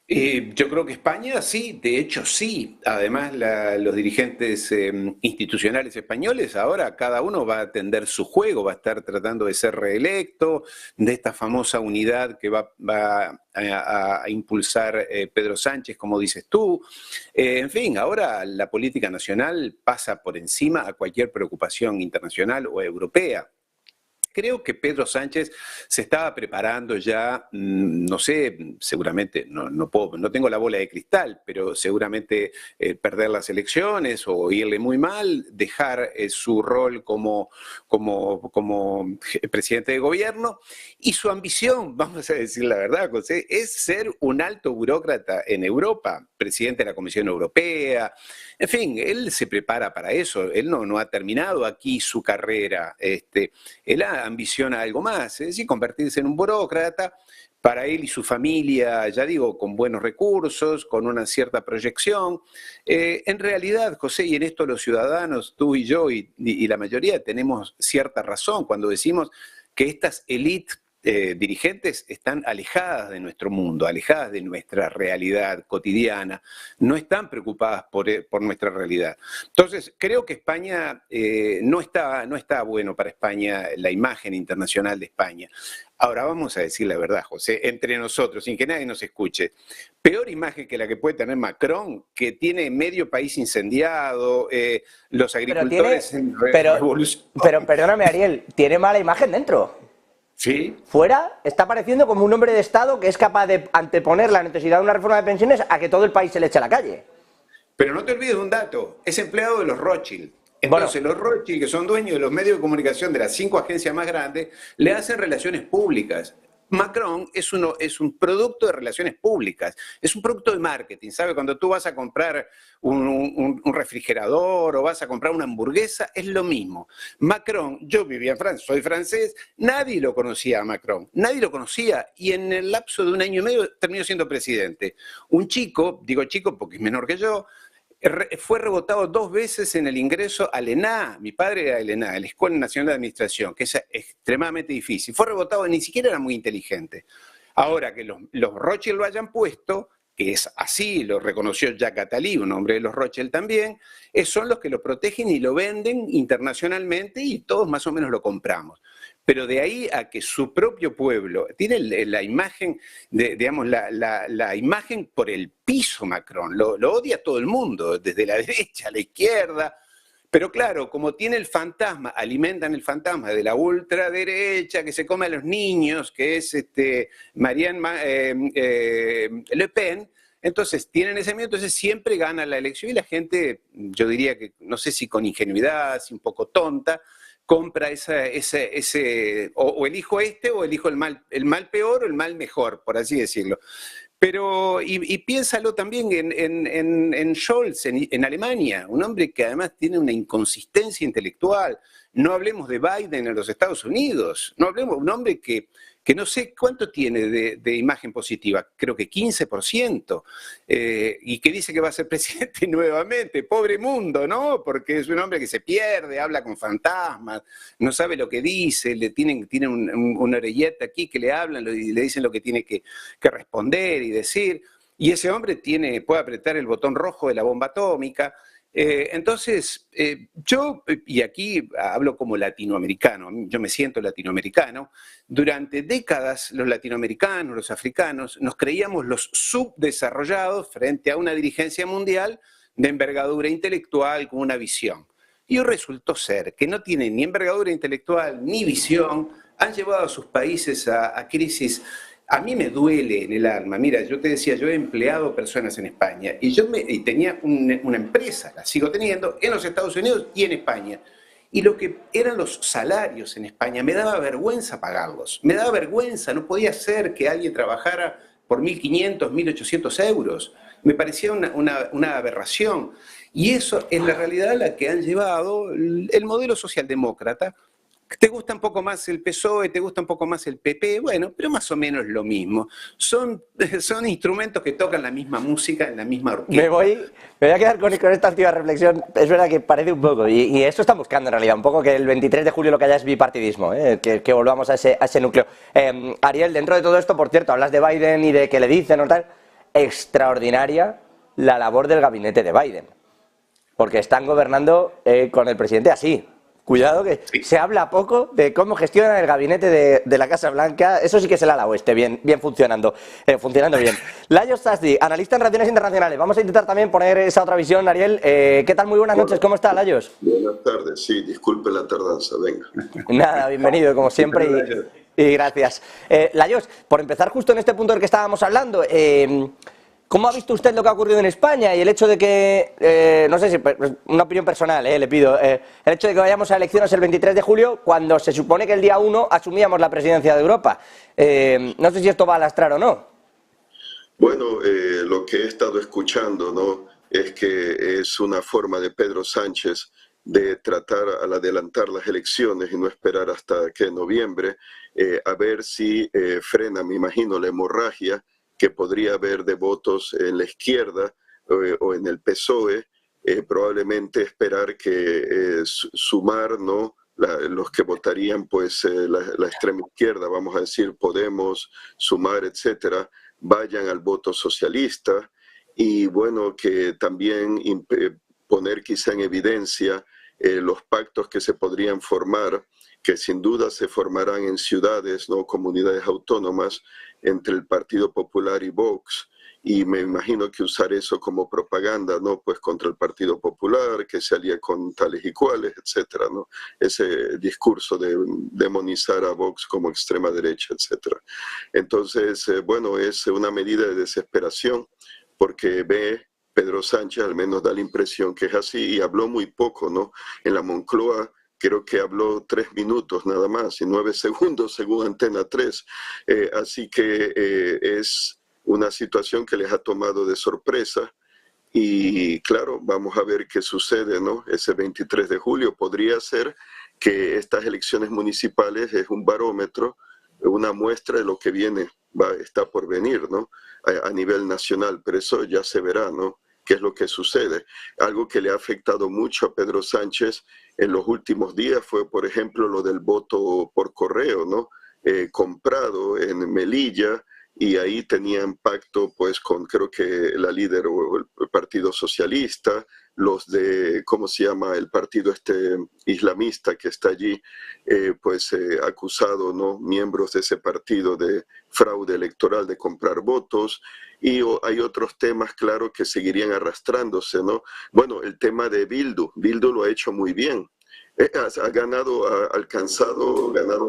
Speaker 2: Yo creo que España sí, de hecho sí. Además, los dirigentes institucionales españoles ahora cada uno va a atender su juego, va a estar tratando de ser reelecto, de esta famosa unidad que va a impulsar Pedro Sánchez, como dices tú. En fin, ahora la política nacional pasa por encima a cualquier preocupación internacional o europea. Creo que Pedro Sánchez se estaba preparando ya, no sé, seguramente, no tengo la bola de cristal, pero seguramente perder las elecciones o irle muy mal, dejar su rol como presidente de gobierno, y su ambición, vamos a decir la verdad, José, es ser un alto burócrata en Europa, presidente de la Comisión Europea. En fin, él se prepara para eso, él no ha terminado aquí su carrera, él ambiciona algo más, es decir, convertirse en un burócrata, para él y su familia, ya digo, con buenos recursos, con una cierta proyección. En realidad, José, y en esto los ciudadanos, tú y yo y la mayoría tenemos cierta razón cuando decimos que estas élites dirigentes están alejadas de nuestro mundo, alejadas de nuestra realidad cotidiana, no están preocupadas por nuestra realidad. Entonces, creo que España no está bueno para España la imagen internacional de España. Ahora vamos a decir la verdad, José, entre nosotros, sin que nadie nos escuche. Peor imagen que la que puede tener Macron, que tiene medio país incendiado, los agricultores en revolución.
Speaker 1: Pero perdóname, Ariel, tiene mala imagen dentro.
Speaker 2: Sí.
Speaker 1: Fuera está pareciendo como un hombre de Estado que es capaz de anteponer la necesidad de una reforma de pensiones a que todo el país se le eche a la calle.
Speaker 2: Pero no te olvides de un dato, es empleado de los Rothschild. Entonces los Rothschild, que son dueños de los medios de comunicación de las 5 agencias más grandes, le hacen relaciones públicas. Macron es un producto de relaciones públicas, es un producto de marketing, ¿sabe? Cuando tú vas a comprar un refrigerador o vas a comprar una hamburguesa, es lo mismo. Macron, yo vivía en Francia, soy francés, nadie lo conocía a Macron, nadie lo conocía, y en el lapso de 1 año y medio terminó siendo presidente. Un chico, digo chico porque es menor que yo, fue rebotado 2 veces en el ingreso al ENA. Mi padre era el ENA, la Escuela Nacional de Administración, que es extremadamente difícil. Fue rebotado, ni siquiera era muy inteligente. Ahora que los Rothschild lo hayan puesto, que es así, lo reconoció Jacques Attali, un hombre de los Rothschild también, son los que lo protegen y lo venden internacionalmente y todos más o menos lo compramos. Pero de ahí a que su propio pueblo tiene la imagen, digamos, la imagen por el piso Macron, lo odia todo el mundo, desde la derecha a la izquierda. Pero claro, como tiene el fantasma, alimentan el fantasma de la ultraderecha que se come a los niños, que es Marianne Le Pen, entonces tienen ese miedo, entonces siempre gana la elección y la gente, yo diría que, no sé si con ingenuidad, si un poco tonta, compra o elijo este o elijo el mal peor o el mal mejor, por así decirlo. Pero, y piénsalo también en Scholz, en Alemania, un hombre que además tiene una inconsistencia intelectual. No hablemos de Biden en los Estados Unidos, no hablemos de un hombre que no sé cuánto tiene de imagen positiva, creo que 15%, y que dice que va a ser presidente nuevamente. Pobre mundo, ¿no? Porque es un hombre que se pierde, habla con fantasmas, no sabe lo que dice, tiene una orelleta aquí que le hablan y le dicen lo que tiene que responder y decir, y ese hombre puede apretar el botón rojo de la bomba atómica. Entonces, yo, y aquí hablo como latinoamericano, yo me siento latinoamericano, durante décadas los latinoamericanos, los africanos, nos creíamos los subdesarrollados frente a una dirigencia mundial de envergadura intelectual con una visión. Y hoy resultó ser que no tienen ni envergadura intelectual ni visión, han llevado a sus países a crisis. A mí me duele en el alma. Mira, yo te decía, yo he empleado personas en España y tenía una empresa, la sigo teniendo, en los Estados Unidos y en España. Y lo que eran los salarios en España, me daba vergüenza pagarlos. Me daba vergüenza, no podía ser que alguien trabajara por 1.500, 1.800 euros. Me parecía una aberración. Y eso es la realidad a la que han llevado el modelo socialdemócrata. ¿Te gusta un poco más el PSOE, te gusta un poco más el PP? Bueno, pero más o menos lo mismo. Son instrumentos que tocan la misma música en la misma orquesta.
Speaker 1: Me voy a quedar con esta última reflexión. Es verdad que parece un poco, y esto están buscando en realidad, un poco que el 23 de julio lo que haya es bipartidismo, que volvamos a ese núcleo. Ariel, dentro de todo esto, por cierto, hablas de Biden y de que le dicen o tal, extraordinaria la labor del gabinete de Biden, porque están gobernando con el presidente así. Cuidado que sí. Se habla poco de cómo gestionan el gabinete de la Casa Blanca. Eso sí que es el ala oeste, bien funcionando bien. Lajos Sasdi, analista en relaciones internacionales. Vamos a intentar también poner esa otra visión, Ariel. ¿Qué tal? Muy buenas noches, ¿cómo está, Lajos?
Speaker 3: Buenas tardes, sí, disculpe la tardanza, venga.
Speaker 1: Nada, bienvenido, como siempre, y gracias. Lajos, por empezar justo en este punto del que estábamos hablando, ¿cómo ha visto usted lo que ha ocurrido en España y el hecho de que, no sé si, una opinión personal, le pido, el hecho de que vayamos a elecciones el 23 de julio cuando se supone que el día 1 asumíamos la presidencia de Europa? No sé si esto va a lastrar o no.
Speaker 3: Bueno, lo que he estado escuchando, ¿no?, es que es una forma de Pedro Sánchez de tratar al adelantar las elecciones y no esperar hasta que noviembre, a ver si frena, me imagino, la hemorragia que podría haber de votos en la izquierda o en el PSOE, probablemente esperar que sumar, ¿no?, los que votarían pues la extrema izquierda, vamos a decir Podemos, Sumar, etcétera, vayan al voto socialista, y bueno, que también poner quizá en evidencia los pactos que se podrían formar, que sin duda se formarán en ciudades, ¿no?, comunidades autónomas, entre el Partido Popular y Vox, y me imagino que usar eso como propaganda, ¿no?, pues contra el Partido Popular, que se alía con tales y cuales, etcétera, ¿no? Ese discurso de demonizar a Vox como extrema derecha, etcétera. Entonces, bueno, es una medida de desesperación, porque Pedro Sánchez, al menos da la impresión que es así, y habló muy poco, ¿no? En la Moncloa creo que habló 3 minutos nada más y 9 segundos según Antena 3. Así que es una situación que les ha tomado de sorpresa. Y claro, vamos a ver qué sucede, ¿no? Ese 23 de julio podría ser que estas elecciones municipales es un barómetro, una muestra de lo que está por venir, ¿no?, a nivel nacional, pero eso ya se verá, ¿no?, qué es lo que sucede. Algo que le ha afectado mucho a Pedro Sánchez en los últimos días fue, por ejemplo, lo del voto por correo, ¿no?, comprado en Melilla, y ahí tenían pacto pues con creo que la líder o el Partido Socialista, los de, ¿cómo se llama? El partido islamista que está allí, acusado, ¿no? Miembros de ese partido de fraude electoral, de comprar votos, y hay otros temas, claro, que seguirían arrastrándose, ¿no? Bueno, el tema de Bildu lo ha hecho muy bien. Ha ganado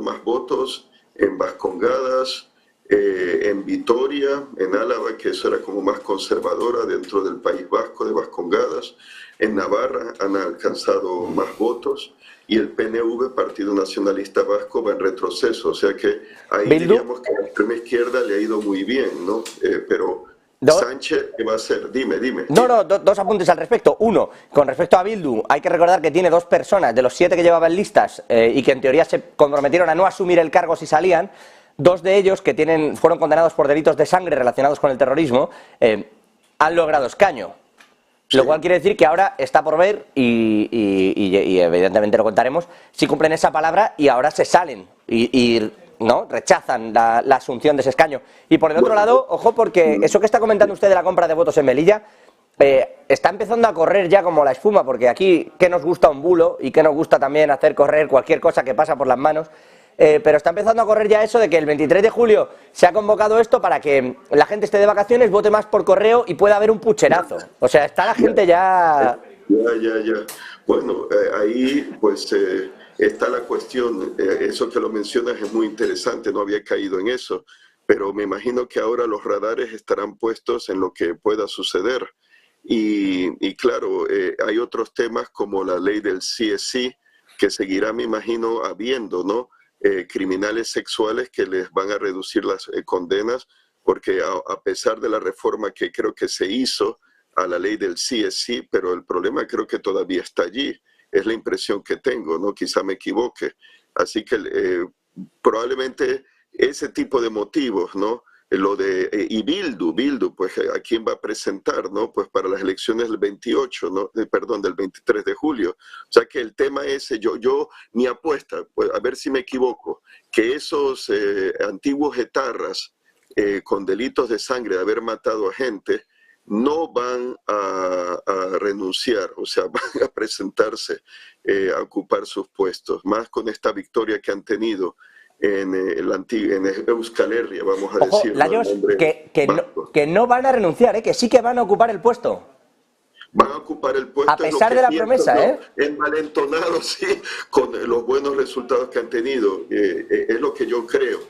Speaker 3: más votos en Vascongadas, en Vitoria, en Álava, que eso era como más conservadora dentro del País Vasco de Vascongadas. En Navarra han alcanzado más votos y el PNV, Partido Nacionalista Vasco, va en retroceso. O sea que ahí diríamos que a la extrema izquierda le ha ido muy bien, ¿no? Pero Sánchez, ¿qué va a hacer? Dime.
Speaker 1: No, dos apuntes al respecto. Uno, con respecto a Bildu, hay que recordar que tiene 2 personas de los 7 que llevaban listas y que en teoría se comprometieron a no asumir el cargo si salían. 2 de ellos, que fueron condenados por delitos de sangre relacionados con el terrorismo, han logrado escaño. Sí. Lo cual quiere decir que ahora está por ver, y evidentemente lo contaremos, si cumplen esa palabra y ahora se salen ¿no? Rechazan la asunción de ese escaño. Y por el otro lado, ojo, porque eso que está comentando usted de la compra de votos en Melilla está empezando a correr ya como la espuma, porque aquí que nos gusta un bulo y que nos gusta también hacer correr cualquier cosa que pasa por las manos, pero está empezando a correr ya eso de que el 23 de julio se ha convocado esto para que la gente esté de vacaciones, vote más por correo y pueda haber un pucherazo. O sea, está la gente ya...
Speaker 3: Ya. Bueno, ahí pues está la cuestión, eso que lo mencionas es muy interesante, no había caído en eso, pero me imagino que ahora los radares estarán puestos en lo que pueda suceder. Y claro, hay otros temas como la ley del CSI, que seguirá, me imagino, habiendo, ¿no? Criminales sexuales que les van a reducir las condenas, porque a pesar de la reforma que creo que se hizo a la ley del CSI, pero el problema creo que todavía está allí, es la impresión que tengo, ¿no? Quizá me equivoque. Así que probablemente ese tipo de motivos, ¿no? Lo de, y Bildu, pues a quién va a presentar, ¿no? Pues para las elecciones del 28, ¿no? Del 23 de julio. O sea que el tema ese, mi apuesta, pues a ver si me equivoco, que esos antiguos etarras con delitos de sangre de haber matado a gente, no van a renunciar, o sea, van a presentarse a ocupar sus puestos, más con esta victoria que han tenido en Euskal Herria, vamos a decir.
Speaker 1: Lajos, que no van a renunciar, que sí que van a ocupar el puesto.
Speaker 3: Van a ocupar el puesto.
Speaker 1: A pesar de la promesa, ¿no?
Speaker 3: Envalentonados, sí, con los buenos resultados que han tenido. Es lo que yo creo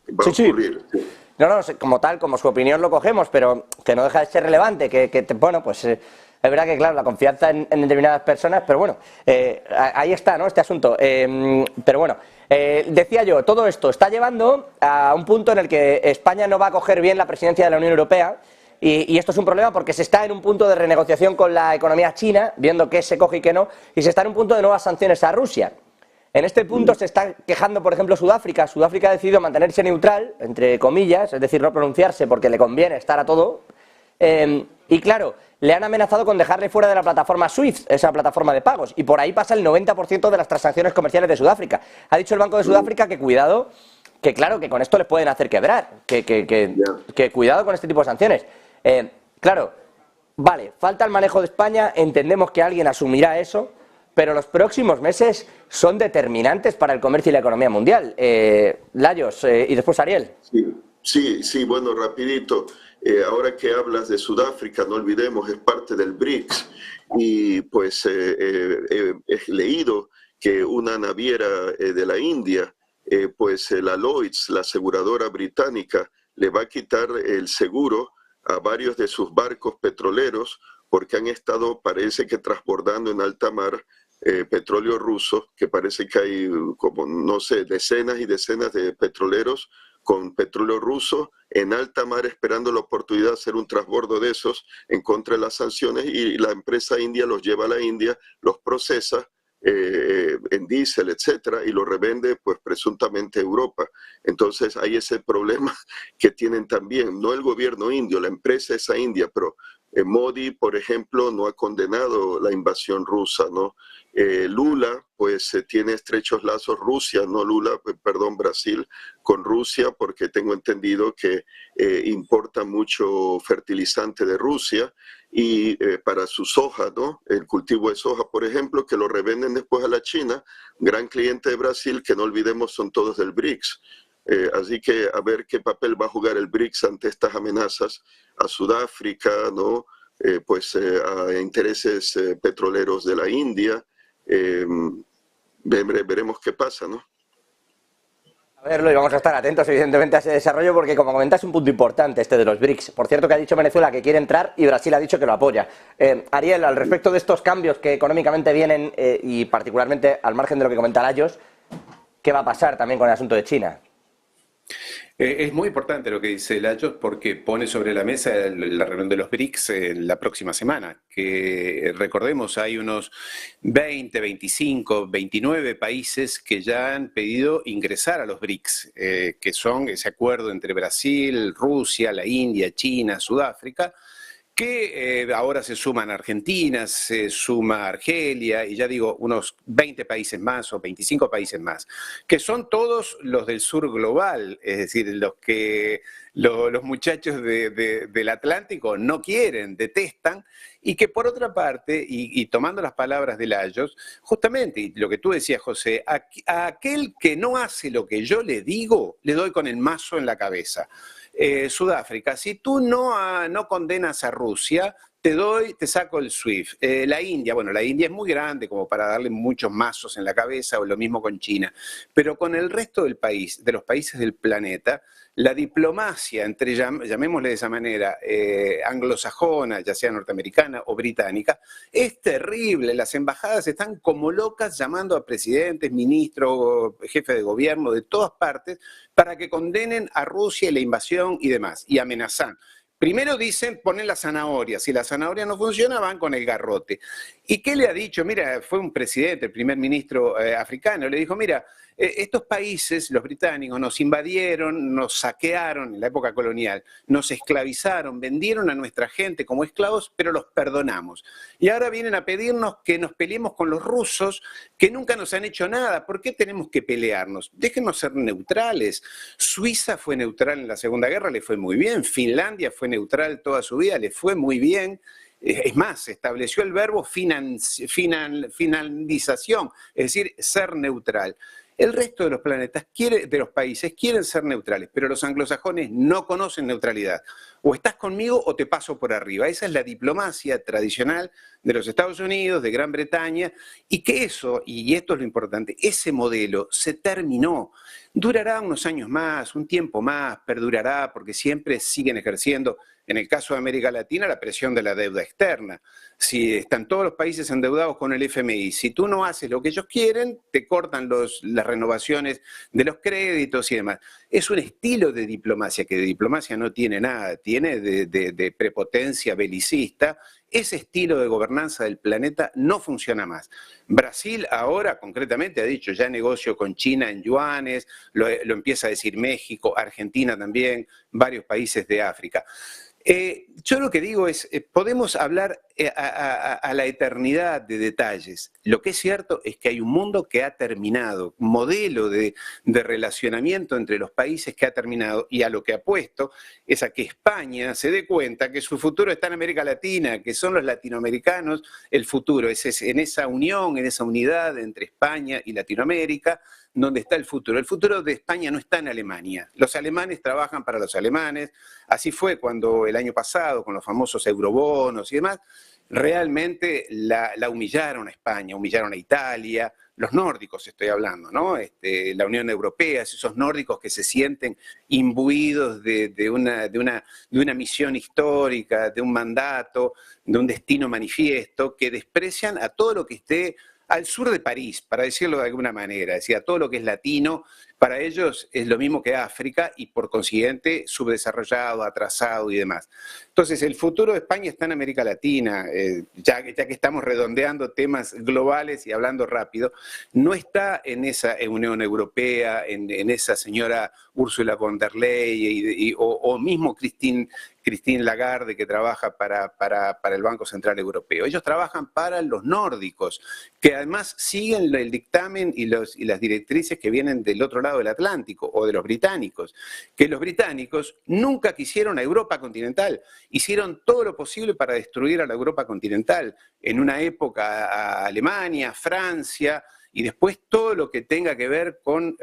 Speaker 3: que va a ocurrir. Sí.
Speaker 1: No, como tal, como su opinión lo cogemos, pero que no deja de ser relevante, bueno, pues es verdad que, claro, la confianza en determinadas personas, pero bueno, ahí está, ¿no?, este asunto. Pero bueno, decía yo, todo esto está llevando a un punto en el que España no va a coger bien la presidencia de la Unión Europea, y esto es un problema porque se está en un punto de renegociación con la economía china, viendo qué se coge y qué no, y se está en un punto de nuevas sanciones a Rusia. En este punto se está quejando, por ejemplo, Sudáfrica. Sudáfrica ha decidido mantenerse neutral, entre comillas, es decir, no pronunciarse porque le conviene estar a todo. Y claro, le han amenazado con dejarle fuera de la plataforma SWIFT, esa plataforma de pagos, y por ahí pasa el 90% de las transacciones comerciales de Sudáfrica. Ha dicho el Banco de Sudáfrica que cuidado, que claro, que con esto les pueden hacer quebrar, que cuidado con este tipo de sanciones. Claro, vale, falta el manejo de España, entendemos que alguien asumirá eso, pero los próximos meses son determinantes para el comercio y la economía mundial. Lajos, y después Ariel.
Speaker 3: Sí, bueno, rapidito. Ahora que hablas de Sudáfrica, no olvidemos, es parte del BRICS. Y pues he leído que una naviera de la India, la Lloyds, la aseguradora británica, le va a quitar el seguro a varios de sus barcos petroleros porque han estado, parece que transbordando en alta mar petróleo ruso, que parece que hay como, no sé, decenas y decenas de petroleros con petróleo ruso en alta mar esperando la oportunidad de hacer un transbordo de esos en contra de las sanciones, y la empresa india los lleva a la India, los procesa en diésel, etcétera, y lo revende pues presuntamente a Europa. Entonces hay ese problema que tienen también, no el gobierno indio, la empresa esa india, pero Modi, por ejemplo, no ha condenado la invasión rusa, ¿no? Lula, pues tiene estrechos lazos Brasil con Rusia, porque tengo entendido que importa mucho fertilizante de Rusia y para su soja, ¿no? El cultivo de soja, por ejemplo, que lo revenden después a la China, gran cliente de Brasil, que no olvidemos son todos del BRICS. Así que a ver qué papel va a jugar el BRICS ante estas amenazas a Sudáfrica, ¿no? A intereses petroleros de la India. Veremos qué pasa, ¿no?
Speaker 1: A verlo, y vamos a estar atentos evidentemente a ese desarrollo porque, como comentas, es un punto importante este de los BRICS. Por cierto, que ha dicho Venezuela que quiere entrar y Brasil ha dicho que lo apoya. Ariel, al respecto de estos cambios que económicamente vienen y particularmente al margen de lo que comenta Lajos, ¿qué va a pasar también con el asunto de China?
Speaker 2: Es muy importante lo que dice Lajos porque pone sobre la mesa la reunión de los BRICS la próxima semana, que recordemos hay unos 20, 25, 29 países que ya han pedido ingresar a los BRICS, que son ese acuerdo entre Brasil, Rusia, la India, China, Sudáfrica, que ahora se suman Argentina, se suma Argelia y ya digo unos 20 países más o 25 países más, que son todos los del sur global, es decir, los muchachos del Atlántico no quieren, detestan, y que por otra parte, y tomando las palabras de Lajos, justamente, y lo que tú decías, José, a aquel que no hace lo que yo le digo, le doy con el mazo en la cabeza. Sudáfrica, si tú no condenas a Rusia, te saco el SWIFT. La India, bueno, la India es muy grande como para darle muchos mazos en la cabeza, o lo mismo con China, pero con el resto del país, de los países del planeta, la diplomacia entre, llamémosle de esa manera, anglosajona, ya sea norteamericana o británica, es terrible. Las embajadas están como locas llamando a presidentes, ministros, jefes de gobierno de todas partes para que condenen a Rusia y la invasión y demás, y amenazan. Primero dicen, ponen la zanahoria. Si la zanahoria no funciona, van con el garrote. ¿Y qué le ha dicho? Mira, fue un presidente, el primer ministro africano, le dijo, mira, estos países, los británicos, nos invadieron, nos saquearon en la época colonial, nos esclavizaron, vendieron a nuestra gente como esclavos, pero los perdonamos. Y ahora vienen a pedirnos que nos peleemos con los rusos, que nunca nos han hecho nada. ¿Por qué tenemos que pelearnos? Déjenos ser neutrales. Suiza fue neutral en la Segunda Guerra, le fue muy bien. Finlandia fue neutral toda su vida, le fue muy bien. Es más, se estableció el verbo finalización, es decir, ser neutral. El resto de los de los países quieren ser neutrales, pero los anglosajones no conocen neutralidad. O estás conmigo o te paso por arriba. Esa es la diplomacia tradicional de los Estados Unidos, de Gran Bretaña, y que eso, y esto es lo importante, ese modelo se terminó. Durará unos años más, un tiempo más, perdurará, porque siempre siguen ejerciendo, en el caso de América Latina, la presión de la deuda externa. Si están todos los países endeudados con el FMI, si tú no haces lo que ellos quieren, te cortan las renovaciones de los créditos y demás. Es un estilo de diplomacia que de diplomacia no tiene nada, tiene de prepotencia belicista. Ese estilo de gobernanza del planeta no funciona más. Brasil ahora concretamente ha dicho ya negocio con China en yuanes, lo empieza a decir México, Argentina también, varios países de África. Yo lo que digo es, podemos hablar a la eternidad de detalles. Lo que es cierto es que hay un mundo que ha terminado, un modelo de relacionamiento entre los países que ha terminado, y a lo que apuesto es a que España se dé cuenta que su futuro está en América Latina, que son los latinoamericanos el futuro, es en esa unión, en esa unidad entre España y Latinoamérica, donde está el futuro. El futuro de España no está en Alemania. Los alemanes trabajan para los alemanes. Así fue cuando el año pasado, con los famosos eurobonos y demás, realmente la humillaron a España, humillaron a Italia, los nórdicos estoy hablando, ¿no? La Unión Europea, esos nórdicos que se sienten imbuidos de una misión histórica, de un mandato, de un destino manifiesto, que desprecian a todo lo que esté al sur de París, para decirlo de alguna manera, es decir, a todo lo que es latino, para ellos es lo mismo que África y por consiguiente subdesarrollado, atrasado y demás. Entonces, el futuro de España está en América Latina, ya que estamos redondeando temas globales y hablando rápido, no está en esa Unión Europea, en esa señora Ursula von der Leyen o mismo Christine Christine Lagarde, que trabaja para el Banco Central Europeo. Ellos trabajan para los nórdicos, que además siguen el dictamen y las directrices que vienen del otro lado del Atlántico, o de los británicos, que los británicos nunca quisieron a Europa continental, hicieron todo lo posible para destruir a la Europa continental, en una época a Alemania, Francia, y después todo lo que tenga que ver con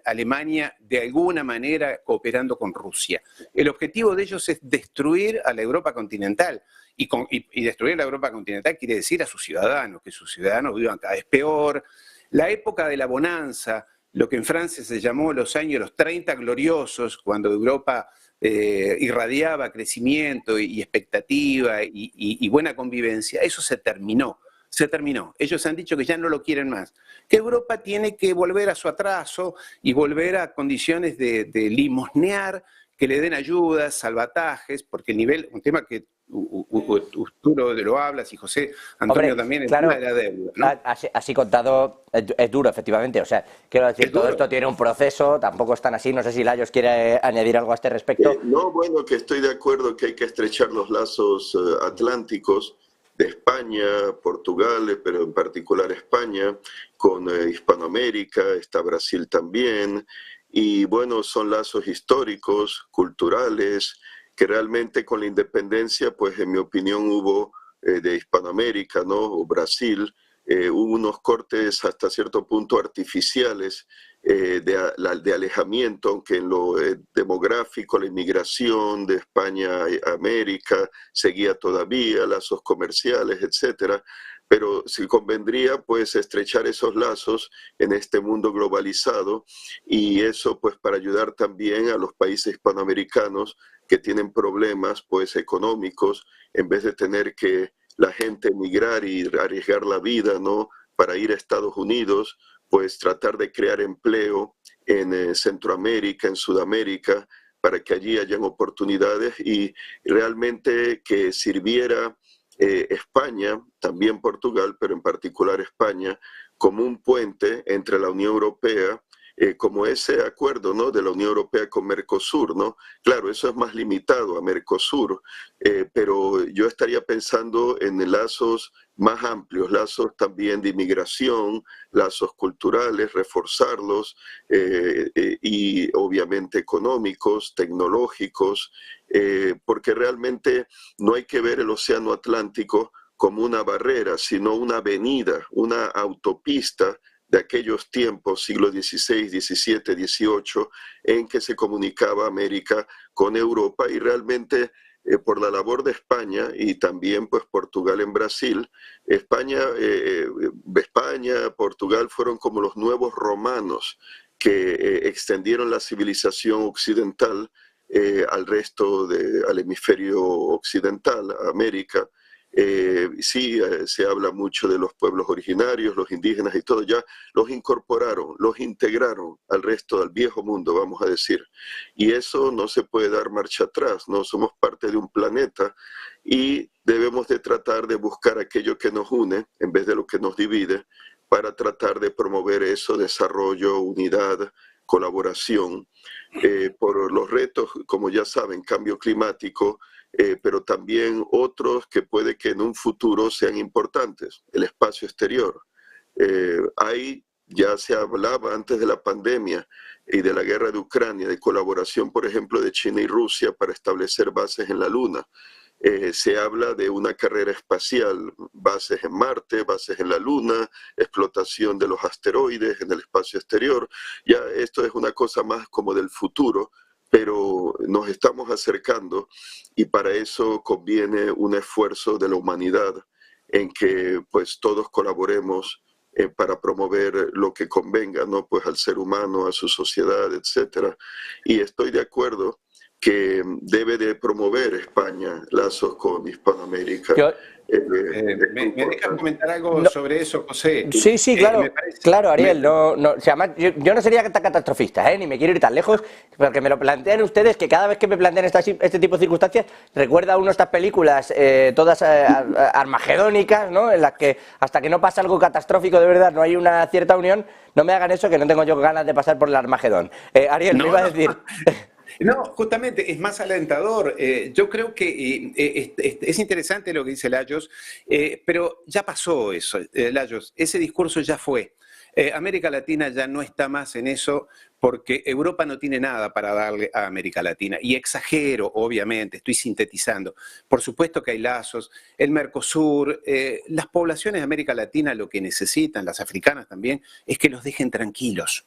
Speaker 2: Alemania de alguna manera cooperando con Rusia. El objetivo de ellos es destruir a la Europa continental. Y destruir la Europa continental quiere decir a sus ciudadanos, que sus ciudadanos vivan cada vez peor. La época de la bonanza, lo que en Francia se llamó los años los 30 gloriosos, cuando Europa irradiaba crecimiento y expectativa y buena convivencia, eso se terminó. Se terminó. Ellos han dicho que ya no lo quieren más. Que Europa tiene que volver a su atraso y volver a condiciones de limosnear, que le den ayudas, salvatajes, porque el nivel, un tema que tú lo hablas y José Antonio también, el
Speaker 1: claro,
Speaker 2: tema de la deuda, ¿no?
Speaker 1: Así contado es duro, efectivamente. O sea, quiero decir, todo esto tiene un proceso, tampoco es tan así. No sé si Lajos quiere añadir algo a este respecto.
Speaker 3: No, bueno, que estoy de acuerdo que hay que estrechar los lazos atlánticos de España, Portugal, pero en particular España, con Hispanoamérica, está Brasil también, y bueno, son lazos históricos, culturales, que realmente con la independencia, pues en mi opinión hubo de Hispanoamérica, ¿no? O Brasil, hubo unos cortes hasta cierto punto artificiales de alejamiento, aunque en lo demográfico, la inmigración de España a América seguía todavía, lazos comerciales, etcétera. Pero sí convendría pues estrechar esos lazos en este mundo globalizado, y eso pues para ayudar también a los países hispanoamericanos que tienen problemas pues económicos, en vez de tener que la gente emigrar y arriesgar la vida, ¿no?, para ir a Estados Unidos, pues tratar de crear empleo en Centroamérica, en Sudamérica, para que allí hayan oportunidades y realmente que sirviera España, también Portugal, pero en particular España, como un puente entre la Unión Europea, como ese acuerdo, ¿no?, de la Unión Europea con Mercosur, ¿no? Claro, eso es más limitado a Mercosur, pero yo estaría pensando en lazos más amplios, lazos también de inmigración, lazos culturales, reforzarlos, y obviamente económicos, tecnológicos, porque realmente no hay que ver el Océano Atlántico como una barrera, sino una avenida, una autopista de aquellos tiempos, siglo XVI, XVII, XVIII, en que se comunicaba América con Europa, y realmente por la labor de España y también pues Portugal en Brasil, España, Portugal fueron como los nuevos romanos que extendieron la civilización occidental al resto al hemisferio occidental, a América. Sí, se habla mucho de los pueblos originarios, los indígenas y todo, ya los incorporaron, los integraron al resto del viejo mundo, vamos a decir. Y eso no se puede dar marcha atrás, no somos parte de un planeta y debemos de tratar de buscar aquello que nos une en vez de lo que nos divide, para tratar de promover eso, desarrollo, unidad, colaboración, por los retos, como ya saben, cambio climático, pero también otros que puede que en un futuro sean importantes, el espacio exterior. Ya se hablaba antes de la pandemia y de la guerra de Ucrania, de colaboración, por ejemplo, de China y Rusia para establecer bases en la Luna. Se habla de una carrera espacial, bases en Marte, bases en la Luna, explotación de los asteroides en el espacio exterior. Ya esto es una cosa más como del futuro, pero nos estamos acercando y para eso conviene un esfuerzo de la humanidad en que pues todos colaboremos para promover lo que convenga, ¿no?, pues al ser humano, a su sociedad, etcétera. Y estoy de acuerdo que debe de promover España lazos con Hispanoamérica.
Speaker 2: ¿Me dejas comentar algo sobre eso, José?
Speaker 1: Sí, claro, claro, Ariel. Además, yo no sería tan catastrofista, ni me quiero ir tan lejos, porque me lo plantean ustedes, que cada vez que me plantean este tipo de circunstancias, recuerda uno estas películas todas armagedónicas, ¿no?, en las que hasta que no pasa algo catastrófico de verdad, no hay una cierta unión. No me hagan eso, que no tengo yo ganas de pasar por el Armagedón. Ariel, me iba a decir...
Speaker 2: No, justamente es más alentador. Yo creo que es interesante lo que dice Lajos, pero ya pasó eso, Lajos. Ese discurso ya fue. América Latina ya no está más en eso porque Europa no tiene nada para darle a América Latina. Y exagero, obviamente, estoy sintetizando. Por supuesto que hay lazos. El Mercosur, las poblaciones de América Latina lo que necesitan, las africanas también, es que los dejen tranquilos.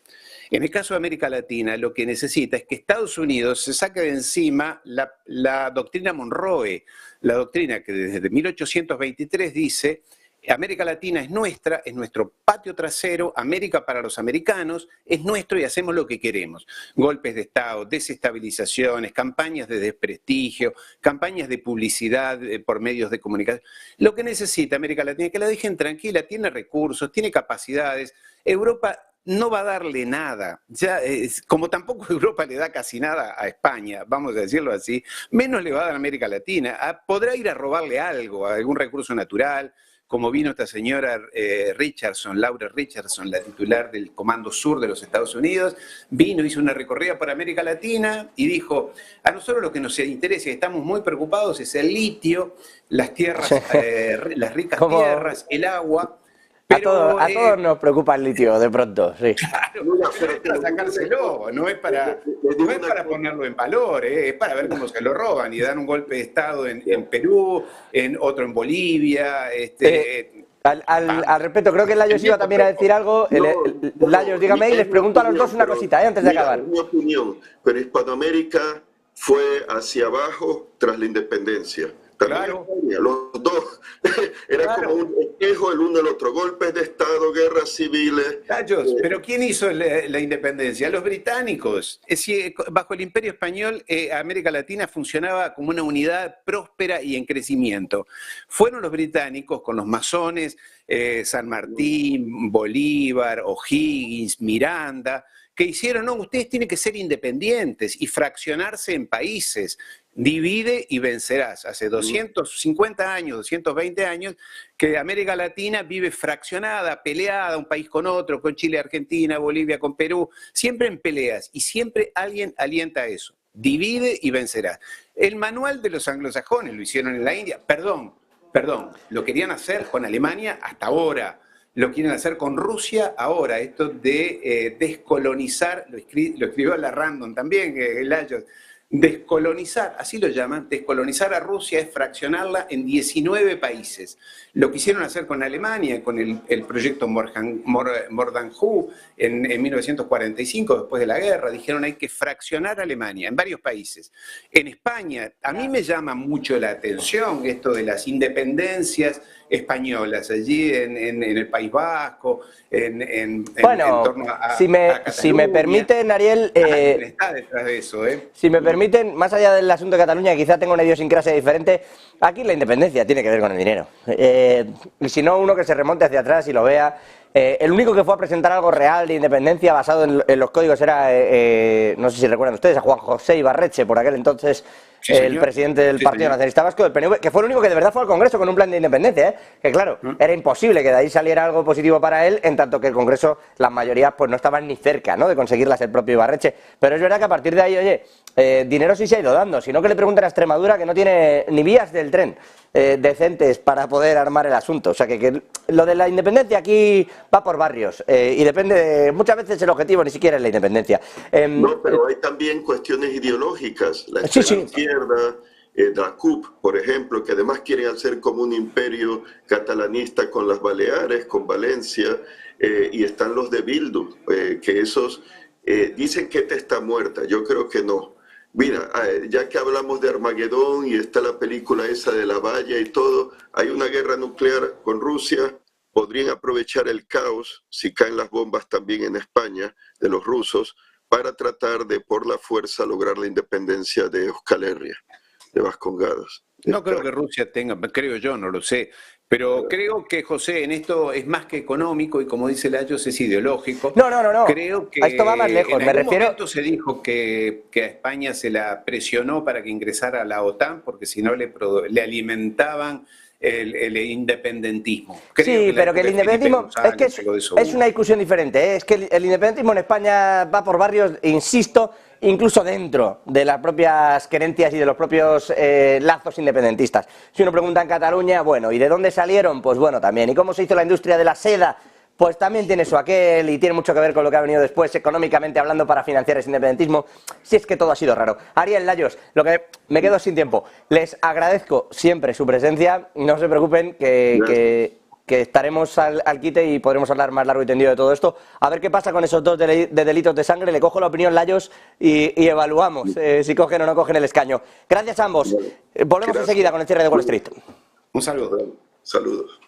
Speaker 2: En el caso de América Latina, lo que necesita es que Estados Unidos se saque de encima la doctrina Monroe, la doctrina que desde 1823 dice: América Latina es nuestra, es nuestro patio trasero, América para los americanos, es nuestro y hacemos lo que queremos. Golpes de Estado, desestabilizaciones, campañas de desprestigio, campañas de publicidad por medios de comunicación. Lo que necesita América Latina es que la dejen tranquila, tiene recursos, tiene capacidades. Europa no va a darle nada, ya, como tampoco Europa le da casi nada a España, vamos a decirlo así, menos le va a dar a América Latina. Podrá ir a robarle algo, algún recurso natural, como vino esta señora Richardson, Laura Richardson, la titular del Comando Sur de los Estados Unidos, vino, hizo una recorrida por América Latina y dijo: a nosotros lo que nos interesa y estamos muy preocupados es el litio, las tierras, las ricas tierras, el agua.
Speaker 1: Pero, a todos nos preocupa el litio, de pronto, sí.
Speaker 2: Claro, no es para sacárselo, no es para ponerlo en valor, es para ver cómo se lo roban y dan un golpe de Estado en Perú, en otro en Bolivia.
Speaker 1: Al respecto, creo que Lajos iba también a decir algo. Lajos, dígame, y les pregunto a los dos una cosita, antes de acabar.
Speaker 3: Mi opinión, pero Hispanoamérica fue hacia abajo tras la independencia. Claro. Los dos, era como un espejo el uno del otro, golpes de Estado, guerras civiles.
Speaker 2: Lajos, pero ¿quién hizo la independencia? Los británicos. Es decir, bajo el Imperio Español, América Latina funcionaba como una unidad próspera y en crecimiento. Fueron los británicos con los masones, San Martín, Bolívar, O'Higgins, Miranda, que hicieron: no, ustedes tienen que ser independientes y fraccionarse en países. Divide y vencerás. Hace 250 años, 220 años, que América Latina vive fraccionada, peleada, un país con otro, con Chile, Argentina, Bolivia, con Perú, siempre en peleas, y siempre alguien alienta eso. Divide y vencerás. El manual de los anglosajones lo hicieron en la India. Perdón, lo querían hacer con Alemania hasta ahora. Lo quieren hacer con Rusia ahora, esto de descolonizar, lo escribió la Random también, Lajos. Descolonizar, así lo llaman, descolonizar a Rusia es fraccionarla en 19 países. Lo quisieron hacer con Alemania, con el proyecto Mordanhu en 1945, después de la guerra. Dijeron: hay que fraccionar Alemania en varios países. En España, a mí me llama mucho la atención esto de las independencias españolas, allí en el País Vasco, en torno a
Speaker 1: si me permiten, Ariel,
Speaker 2: está detrás de eso,
Speaker 1: si me permiten, más allá del asunto de Cataluña, quizá tenga una idiosincrasia diferente, aquí la independencia tiene que ver con el dinero. Y si no, uno que se remonte hacia atrás y lo vea. El único que fue a presentar algo real de independencia basado en los códigos era, no sé si recuerdan ustedes, a Juan José Ibarretxe, por aquel entonces, sí, el presidente del Partido Nacionalista Vasco, del PNV, que fue el único que de verdad fue al Congreso con un plan de independencia, que claro, era imposible que de ahí saliera algo positivo para él, en tanto que el Congreso, las mayorías pues no estaban ni cerca, ¿no?, de conseguirlas el propio Ibarretxe. Pero es verdad que a partir de ahí, oye, dinero sí se ha ido dando, sino que le preguntan a Extremadura, que no tiene ni vías del tren decentes para poder armar el asunto. O sea que lo de la independencia aquí va por barrios y depende, muchas veces el objetivo ni siquiera es la independencia.
Speaker 3: No, pero hay también cuestiones ideológicas. La extrema izquierda, la CUP, por ejemplo, que además quieren hacer como un imperio catalanista con las Baleares, con Valencia, y están los de Bildu, que esos dicen que esta está muerta. Yo creo que no. Mira, ya que hablamos de Armagedón y está la película esa de la valla y todo, hay una guerra nuclear con Rusia, podrían aprovechar el caos, si caen las bombas también en España, de los rusos, para tratar de, por la fuerza, lograr la independencia de Euskal Herria, de Vascongadas.
Speaker 2: No creo que Rusia tenga, creo yo, no lo sé, pero creo que, José, en esto es más que económico y, como dice Lajos, es ideológico.
Speaker 1: No.
Speaker 2: Creo que
Speaker 1: esto va más lejos.
Speaker 2: En algún momento se dijo que a España se la presionó para que ingresara a la OTAN, porque si no le alimentaban el independentismo.
Speaker 1: Sí, pero que el independentismo es que es una discusión diferente, ¿eh? Es que el independentismo en España va por barrios, insisto, incluso dentro de las propias querencias y de los propios lazos independentistas. Si uno pregunta en Cataluña, bueno, ¿y de dónde salieron? Pues bueno, también. ¿Y cómo se hizo la industria de la seda? Pues también tiene su aquel y tiene mucho que ver con lo que ha venido después, económicamente hablando, para financiar ese independentismo. Si es que todo ha sido raro. Ariel, Layos, lo que me quedo sin tiempo. Les agradezco siempre su presencia. No se preocupen que estaremos al quite y podremos hablar más largo y tendido de todo esto. A ver qué pasa con esos dos de delitos de sangre. Le cojo la opinión, Layos, y evaluamos si cogen o no cogen el escaño. Gracias a ambos. Volvemos enseguida con el cierre de Wall Street.
Speaker 2: Un saludo.
Speaker 3: Saludos.